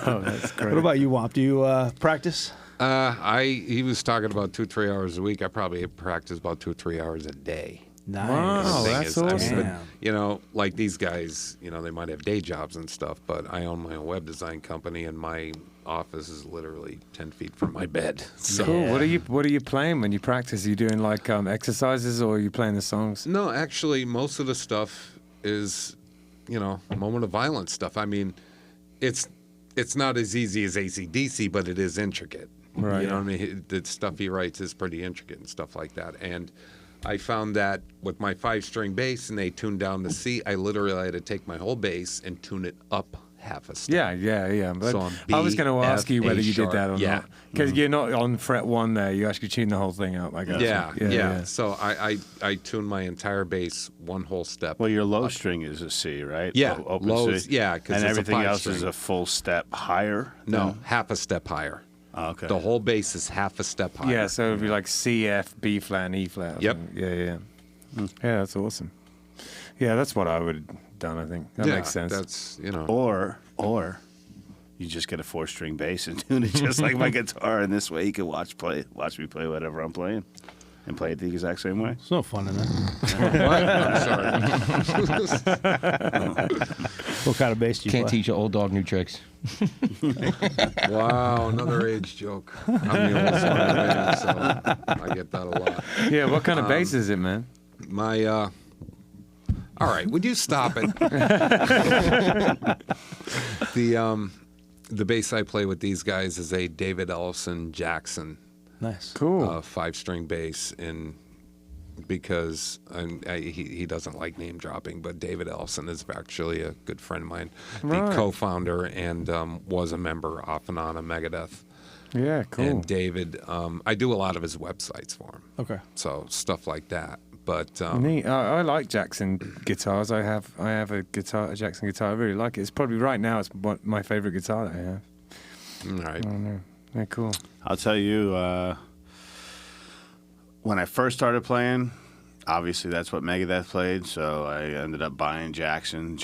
Oh, that's great. What about you, Womp? Do you practice? He was talking about 2-3 hours a week. I probably practice about 2-3 hours a day. Nice. Wow, The thing that's is, I mean, awesome. Damn. you know, like these guys, you know, they might have day jobs and stuff, but I own my own web design company, and my office is literally 10 feet from my bed. So, Cool. What are you playing when you practice? Are you doing like exercises, or are you playing the songs? no, actually, most of the stuff is, you know, moment of violence stuff. I mean, it's not as easy as AC/DC, but it is intricate. Right. You know what I mean? The stuff he writes is pretty intricate and stuff like that. And I found that with my 5-string bass, and they tuned down to C, I literally had to take my whole bass and tune it up half a step. Yeah. But So on I was B, going to ask you F, whether A you did sharp. that or Yeah. not, because you're not on fret 1 there. You actually tune the whole thing up. I guess. Yeah. So I tuned my entire bass one whole step. Well, your low string is a C, right? Yeah, Open lows, C. yeah, 'cause and it's a everything else 5-string. is a full step higher. No, half a step higher. Oh, okay. The whole bass is half a step higher. Yeah, so it'd be like C, F, B flat, and E flat. or Yep. something. Yeah. Yeah, that's awesome. Yeah, that's what I would have done, I think. That Yeah, makes sense. That's, you know. Or you just get a 4-string bass and tune it just like my guitar, and this way you can watch me play whatever I'm playing, and play it the exact same way. There's no fun in that. I'm sorry. What kind of bass do you Can't play? teach an old dog new tricks. Wow, another age joke. I'm the oldest one in the band, so I get that a lot. Yeah, what kind of bass is it, man? My, all right, would you stop it? The bass I play with these guys is a David Ellison Jackson Nice. Cool. 5-string bass, and because he doesn't like name dropping, but David Ellison is actually a good friend of mine, Right. the co-founder and was a member off and on of Megadeth. Yeah, cool. And David, I do a lot of his websites for him, Okay. so stuff like that. But Neat. I like Jackson guitars. I have a Jackson guitar. I really like it. It's probably right now. It's my favorite guitar that I have. all right, I don't know. Yeah, cool. I'll tell you, when I first started playing, obviously that's what Megadeth played, so I ended up buying Jackson.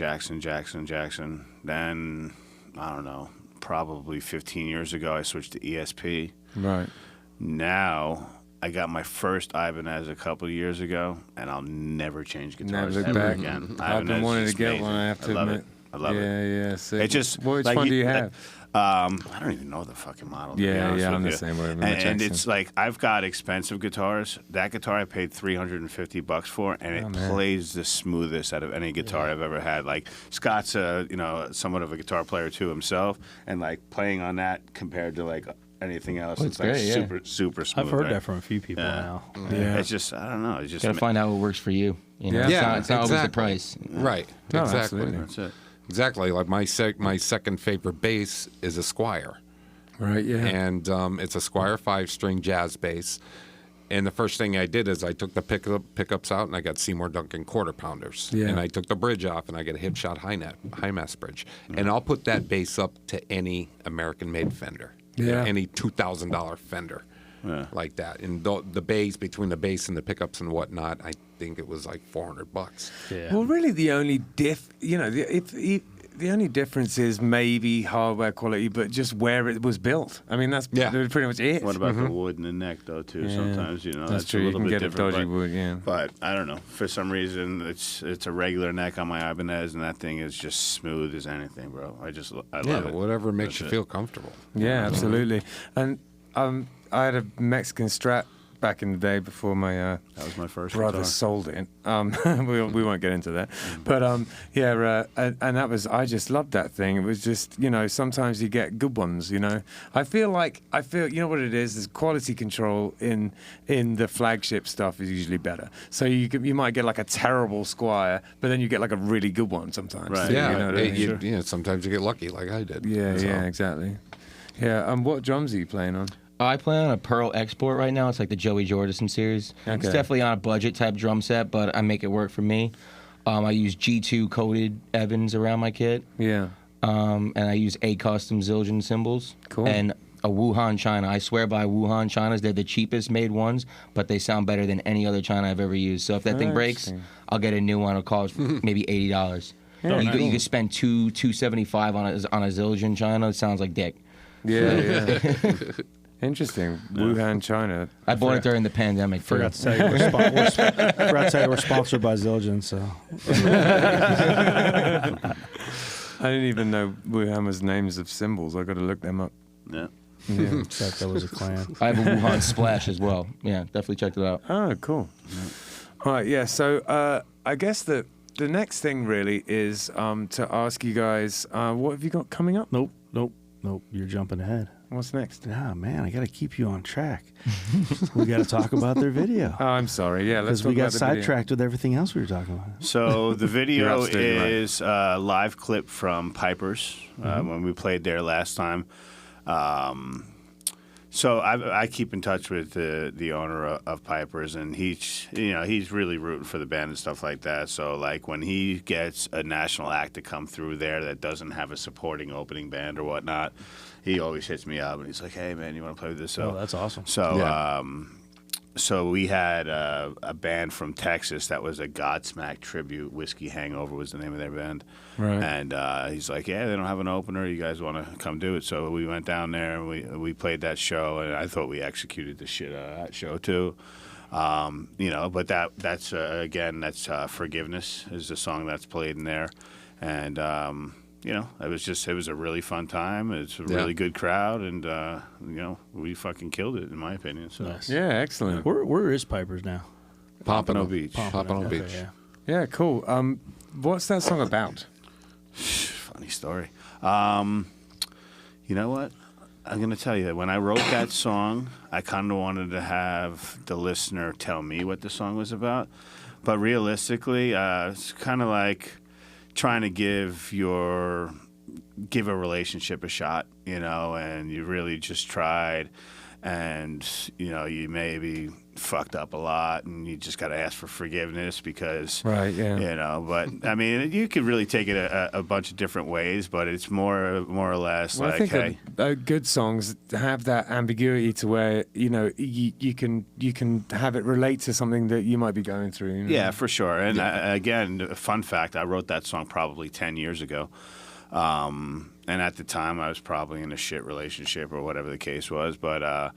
Then, I don't know, probably 15 years ago, I switched to ESP. Right. Now, I got my first Ibanez a couple of years ago, and I'll never change guitars Never look ever back. again. I've been Ibanez wanting is to get amazing. one. I have to love admit. it. I love it. Yeah. Sick. It just Which like one do you have? I don't even know the fucking model. to be Yeah, honest yeah, with I'm the you. same way with my And Jackson. it's like I've got expensive guitars. That guitar I paid $350 for, and it man. plays the smoothest out of any guitar I've ever had. Like Scott's somewhat of a guitar player too himself, and like playing on that compared to like anything else, Well, it's it's like great, yeah. super smooth. I've heard right? that from a few people now. Yeah. It's just I don't know. It's just Gotta find out what works for you. You know, Yeah. it's not always the exactly. price. Right, No, exactly. absolutely. that's it. Exactly. Like my second favorite bass is a Squire. Right. Yeah. And it's a Squire 5-string jazz bass. And the first thing I did is I took the pickups out, and I got Seymour Duncan quarter pounders. Yeah. And I took the bridge off, and I got a Hipshot high mass bridge. And I'll put that bass up to any American-made Fender. Yeah. Any $2,000 Fender. Yeah. Like that. And the bass, between the bass and the pickups and whatnot, I think it was like $400. Yeah. Well, really, the only the only difference is maybe hardware quality, but just where it was built. I mean, that's pretty much it. What about the wood in the neck though too? Yeah. Sometimes That's a true. You little can bit get a different, dodgy but- wood, yeah. But I don't know. For some reason, it's a regular neck on my Ibanez, and that thing is just smooth as anything, bro. I love Yeah, it. whatever makes That's you it. feel comfortable. Yeah, absolutely. And I had a Mexican Strat back in the day before my That was my first brother guitar. sold it. We won't get into that. But and that was, I just loved that thing. It was just, sometimes you get good ones, I feel, you know what it is? There's quality control in the flagship stuff is usually better. So you might get like a terrible Squire, but then you get like a really good one sometimes. Right. too, Yeah, you know what I mean? yeah. Sometimes you get lucky, like I did. Yeah, So, yeah, exactly. Yeah, what drums are you playing on? I play on a Pearl Export right now. It's like the Joey Jordison series. Okay. It's definitely on a budget type drum set, but I make it work for me. I use G2 coated Evans around my kit, Yeah. and I use A custom Zildjian cymbals. Cool. And a Wuhan China. I swear by Wuhan Chinas. They're the cheapest made ones, but they sound better than any other China I've ever used. So if that thing breaks, Interesting. I'll get a new one. It'll cost maybe $80. Yeah, you, cool. you could spend $275 on a Zildjian China. It sounds like dick. Yeah. Interesting. Wuhan, China. I bought it during the pandemic. too. Forgot to tell you we're sponsored by Zildjian. So I didn't even know Wuhan was names of symbols. I got to look them up. Yeah. Yeah. that was a clan. I have a Wuhan Splash as well. Yeah, definitely checked it out. Oh, cool. All right, yeah. So I guess the next thing really is to ask you guys, what have you got coming up? Nope. You're jumping ahead. What's next? Ah, man, I got to keep you on track. We got to talk about their video. Oh, I'm sorry. Yeah, let's Because talk we got about the video. sidetracked with everything else we were talking about. So the You're video absolutely right. is a live clip from Piper's when we played there last time. So I keep in touch with the owner of Piper's, and he's really rooting for the band and stuff like that. So like when he gets a national act to come through there that doesn't have a supporting opening band or whatnot, he always hits me up and he's like, "Hey man, you want to play with this?" So that's awesome. So Yeah. so we had a band from Texas that was a Godsmack tribute. Whiskey Hangover was the name of their band. Right. And he's like, "Yeah, they don't have an opener. You guys want to come do it?" So we went down there and we played that show, and I thought we executed the shit out of that show too. But that's again, that's "Forgiveness" is the song that's played in there, and it was a really fun time. It's a really good crowd, and we fucking killed it in my opinion. So Nice. Yeah, excellent. Where is Piper's now? Pompano Beach. Pompano Okay, Beach. yeah. Yeah, cool. What's that song about? Funny story. You know what? I'm going to tell you that when I wrote that song, I kind of wanted to have the listener tell me what the song was about. But realistically, it's kind of like trying to give a relationship a shot, and you really just tried, and, you maybe fucked up a lot, and you just got to ask for forgiveness because, Right, yeah. but I mean, you could really take it a bunch of different ways, but it's more or less Well, like, I think hey, good songs have that ambiguity to where you can have it relate to something that you might be going through. yeah, for sure. And again, a fun fact, I wrote that song probably 10 years ago. And at the time, I was probably in a shit relationship or whatever the case was. But,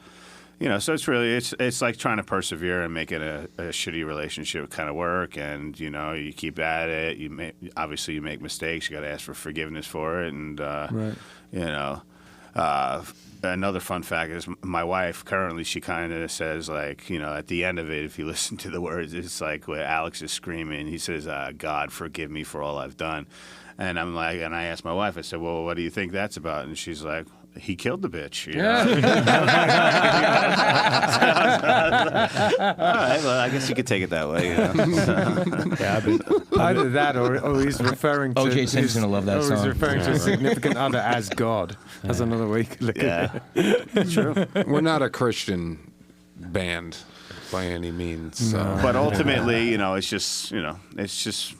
so it's really, it's like trying to persevere and making a shitty relationship kind of work. And, you keep at it. Obviously, you make mistakes. You got to ask for forgiveness for it. And, Right. another fun fact is my wife currently, she kind of says like, at the end of it, if you listen to the words, it's like where Alex is screaming. He says, "God, forgive me for all I've done." And I'm like, and I asked my wife, I said, "Well, what do you think that's about?" And she's like, "He killed the bitch." All right, well, I guess you could take it that way. Either that or he's referring to O.J. Simpson will love that or song. he's referring to a significant other as God. That's another way you could look at it. Yeah, true. We're not a Christian band by any means. So. But ultimately, it's just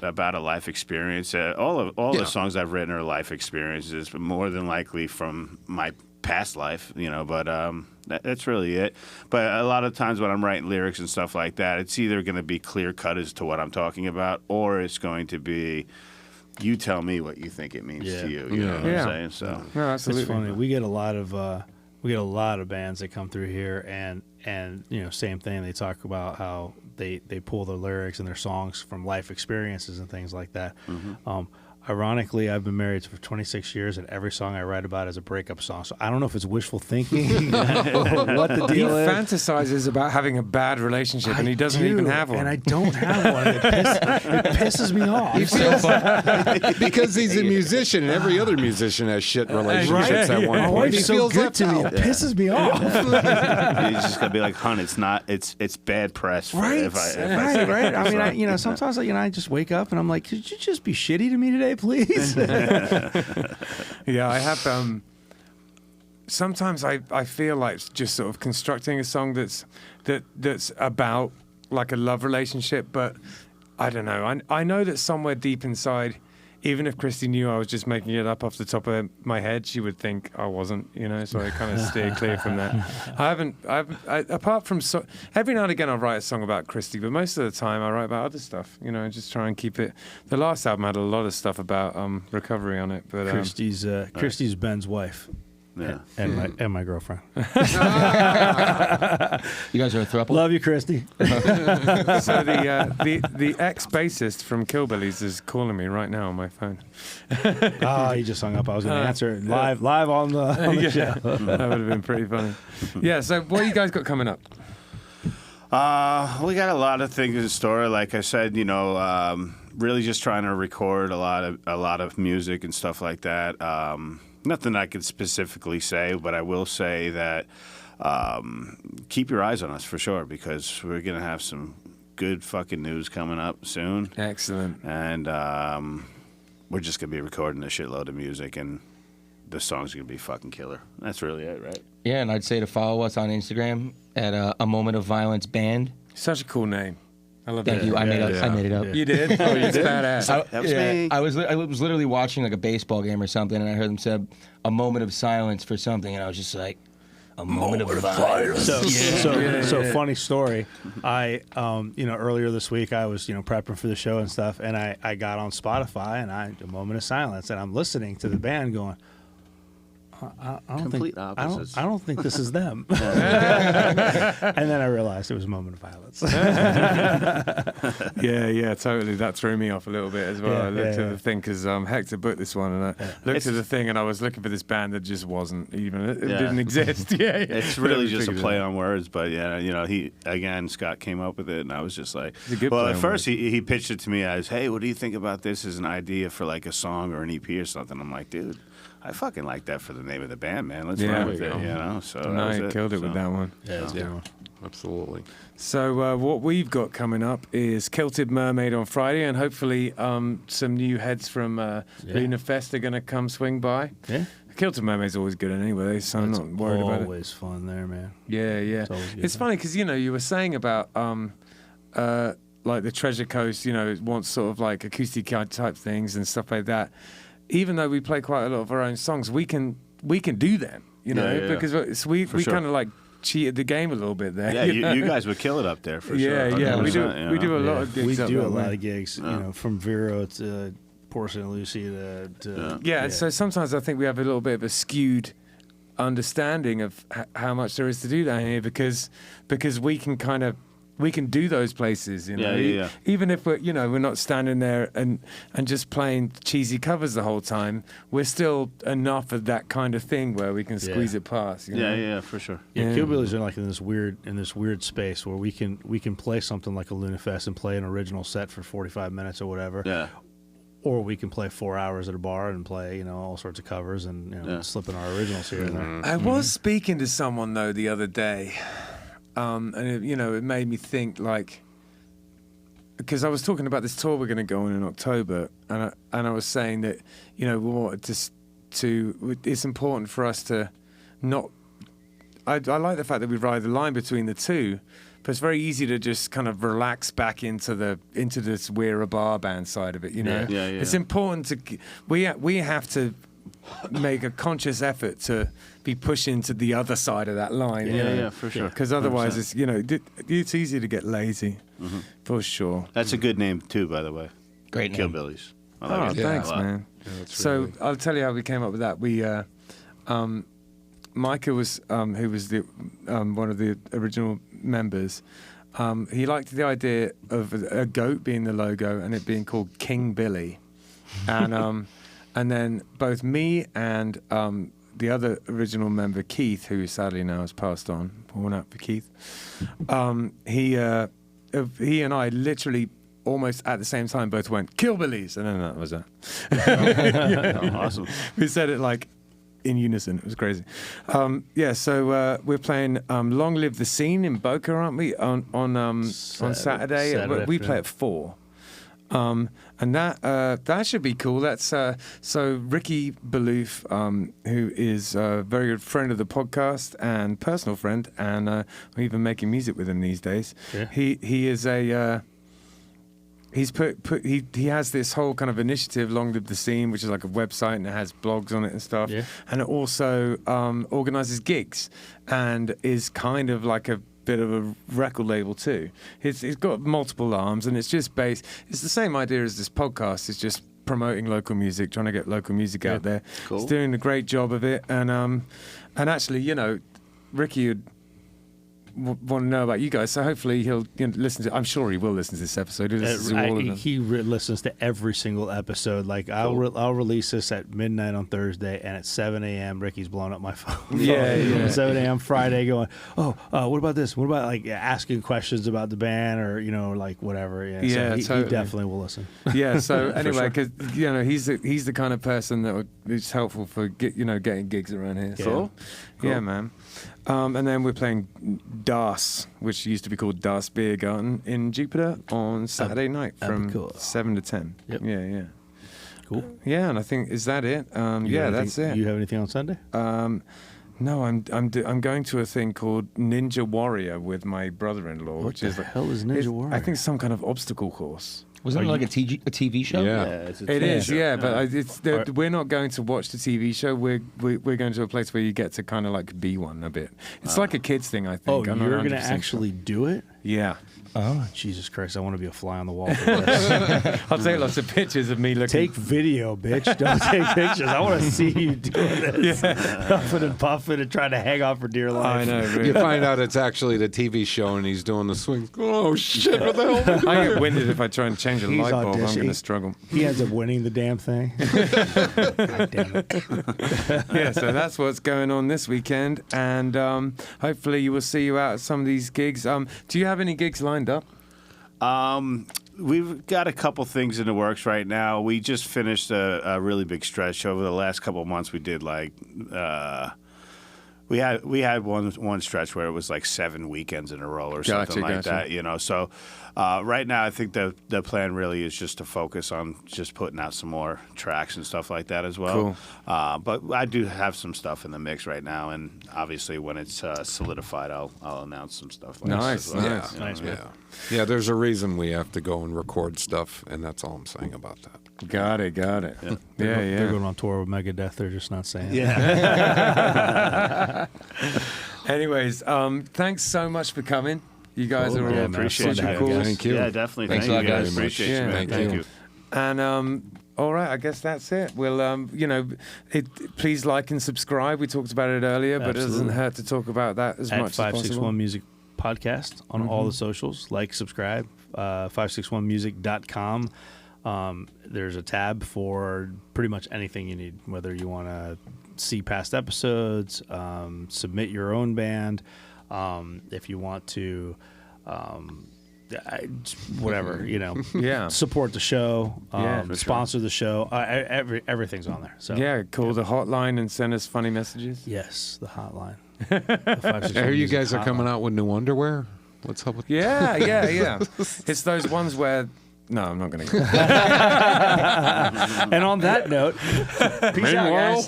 about a life experience. All the songs I've written are life experiences, but more than likely from my past life, but that's really it. But a lot of times when I'm writing lyrics and stuff like that, it's either going to be clear cut as to what I'm talking about, or it's going to be, you tell me what you think it means to you. You know what I'm saying? So No, absolutely. It's funny. We get a lot of bands that come through here, and same thing. They talk about how they pull their lyrics and their songs from life experiences and things like that. Ironically, I've been married for 26 years, and every song I write about is a breakup song. So I don't know if it's wishful thinking, or what the He deal is. fantasizes about having a bad relationship, and he doesn't even have one. And I don't have one. It pisses me off. Because he's a musician, and every other musician has shit relationships at one My point. wife's He so feels good left to me. out. It pisses me off. You just gotta be like, "Hun, it's bad press." For Right, if I say right. that. I mean, So, sometimes I just wake up and I'm like, could you just be shitty to me today, please? Yeah, I have. Sometimes I feel like just sort of constructing a song that's about like a love relationship, but I don't know. I know that somewhere deep inside, even if Christy knew I was just making it up off the top of my head, she would think I wasn't, so I kind of steer clear from that. Apart from, every now and again I'll write a song about Christy, but most of the time I write about other stuff, just try and keep it. The last album had a lot of stuff about recovery on it, but Christy's Ben's wife. yeah. And my girlfriend. You guys are a throuple? Love you, Christy. So the ex-bassist from Killbillies is calling me right now on my phone. He just hung up. I was going to answer it live on the show. That would have been pretty funny. Yeah, so what you guys got coming up? We got a lot of things in store. Like I said, really just trying to record a lot of music and stuff like that. Nothing I could specifically say, but I will say that keep your eyes on us for sure, because we're gonna have some good fucking news coming up soon. Excellent. And we're just gonna be recording a shitload of music, and the songs are gonna be fucking killer. That's really it, right? Yeah, and I'd say to follow us on Instagram at A Moment of Violence Band. Such a cool name. I love Thank that. you. I made it up. You did? Oh, it's badass. That was me. I was literally watching like a baseball game or something, and I heard them say a moment of silence for something, and I was just like, a moment of violence. So funny story. I earlier this week I was prepping for the show and stuff, and I got on Spotify and a moment of silence, and I'm listening to the band going, I don't Complete think opposites. I don't think this is them. And then I realized it was a moment of violence. Yeah, totally. That threw me off a little bit as well. I looked at the thing because Hector booked this one, and I looked at the thing, and I was looking for this band that just wasn't even. It didn't exist. It's really just a play on words, but Scott came up with it, and I was just like, It's a good well, play at on first he pitched it to me as, hey, what do you think about this as an idea for like a song or an EP or something? I'm like, dude, I fucking like that for the name of the band, man. Let's run with it, So that was No, killed it with that one. Yeah, absolutely. So what we've got coming up is Kilted Mermaid on Friday, and hopefully some new heads from Luna Fest are going to come swing by. Yeah. Kilted Mermaid's always good anyway, so I'm not worried about it. Always fun there, man. Yeah. always good. It's funny because you were saying about like the Treasure Coast, it wants sort of like acoustic type things and stuff like that. Even though we play quite a lot of our own songs, we can do them, because we sure. kind of like cheated the game a little bit there. Yeah, you guys would kill it up there for sure. Yeah, we 100%, do a lot of gigs. We up do that a way. lot of gigs, from Vero to Port St. Lucie to Yeah, so sometimes I think we have a little bit of a skewed understanding of how much there is to do down here because we can do those places, Yeah. Even if we're not standing there and just playing cheesy covers the whole time, we're still enough of that kind of thing where we can squeeze it past. Yeah, for sure. Yeah, Killbillies are like in this weird space where we can play something like a Luna Fest and play an original set for 45 minutes or whatever. Yeah. Or we can play 4 hours at a bar and play, all sorts of covers and slip in our originals here and there. I was speaking to someone though the other day, and it made me think because I was talking about this tour we're going to go on in October, and I was saying that we wanted to it's important for us to not. I like the fact that we ride the line between the two, but it's very easy to just kind of relax back into this we're a bar band side of it. Yeah. It's important to we have to make a conscious effort to be pushing to the other side of that line. Yeah, for sure. Because otherwise, it's it's easy to get lazy, for sure. That's a good name too, by the way. Great name. Killbillies. I Oh, like it. thanks, a lot. man. Yeah, that's So really- I'll tell you how we came up with that. We, Micah was, who was the one of the original members. He liked the idea of a goat being the logo and it being called King Billy. And then both me and the other original member, Keith, who sadly now has passed on, pouring out for Keith, he and I literally almost at the same time both went, Killbillies, and then that was that. Oh, awesome. We said it like in unison. It was crazy. So we're playing Long Live the Scene in Boca, aren't we, on Saturday? We play at 4. And that should be cool. That's so Ricky Balouf, who is a very good friend of the podcast and personal friend, and we're even making music with him these days. Yeah. He is a he has this whole kind of initiative, Long Live the Scene, which is like a website and it has blogs on it and stuff. Yeah. And it also organizes gigs and is kind of like a bit of a record label too. It's got multiple arms and it's just based. It's the same idea as this podcast. It's just promoting local music, trying to get local music out there. Cool. He's doing a great job of it. And actually, you know, Ricky would want to know about you guys, so hopefully he'll listen to. I'm sure he will listen to this episode. He listens to all of them. He listens to every single episode. Like I'll release this at midnight on Thursday, and at 7 a.m. Ricky's blowing up my phone. Yeah. 7 a.m. Friday, going, what about this? What about like asking questions about the band or like whatever? Yeah, so he definitely will listen. Yeah. So anyway, because he's the kind of person that is helpful for getting gigs around here. Yeah. So, yeah, man. And then we're playing Das, which used to be called Das Beer Garden in Jupiter on Saturday night from 7 to 10. Yep. Yeah. Cool. Yeah, and I think, is that it? That's it. You have anything on Sunday? No, I'm going to a thing called Ninja Warrior with my brother-in-law, What which the is hell is Ninja Warrior? I think some kind of obstacle course. Wasn't it like a TV show? Yeah. It is, yeah, but we're not going to watch the TV show. We're going to a place where you get to kind of like be one a bit. It's like a kids thing, I think. Oh, I'm not you're going to 100% actually do it? Yeah. Oh, Jesus Christ. I want to be a fly on the wall for this. I'll take lots of pictures of me looking. Take video, bitch. Don't take pictures. I want to see you doing this. Huffing and puffing and trying to hang on for dear life. I know, really. You find out it's actually the TV show and he's doing the swing. Oh, shit, what the hell? I get winded if I try and change a He's light bulb. I'm auditioning. going to struggle. He ends up winning the damn thing. God damn it. Yeah, so that's what's going on this weekend, and hopefully you will see you out at some of these gigs. Do you have any gigs lined up? We've got a couple things in the works right now. We just finished a really big stretch over the last couple of months. We did like we had one stretch where it was like 7 weekends in a row or something like that. So right now I think the plan really is just to focus on just putting out some more tracks and stuff like that as well. Cool. But I do have some stuff in the mix right now, and obviously when it's solidified, I'll announce some stuff like Nice, that. nice. You know, Nice, man. Yeah, there's a reason we have to go and record stuff, and that's all I'm saying about that. Got it. Yeah. They're going on tour with Megadeth. They're just not saying it. Yeah. Anyways, thanks so much for coming. You guys Cool, are man. all Appreciate super you cool. guys. Thank you. Yeah, definitely. Thanks Thank a lot, you guys. guys. Appreciate Yeah, you, man. thank Thank you. you. And all right, I guess that's it. We'll, please like and subscribe. We talked about it earlier, but it doesn't Absolutely. hurt to talk about that as At much as possible. 561 Music Podcast on all the socials. Like, subscribe. 561music.com. There's a tab for pretty much anything you need, whether you want to see past episodes, submit your own band, if you want to, whatever, Yeah. support the show, Yeah, for sponsor the show. Everything's on there. So Yeah, call the hotline and send us funny messages. yes, the hotline. The 561 I hear you Music guys are coming hotline. out with new underwear. What's up with Yeah. It's those ones where. No, I'm not going to. And on that note, peace out, guys.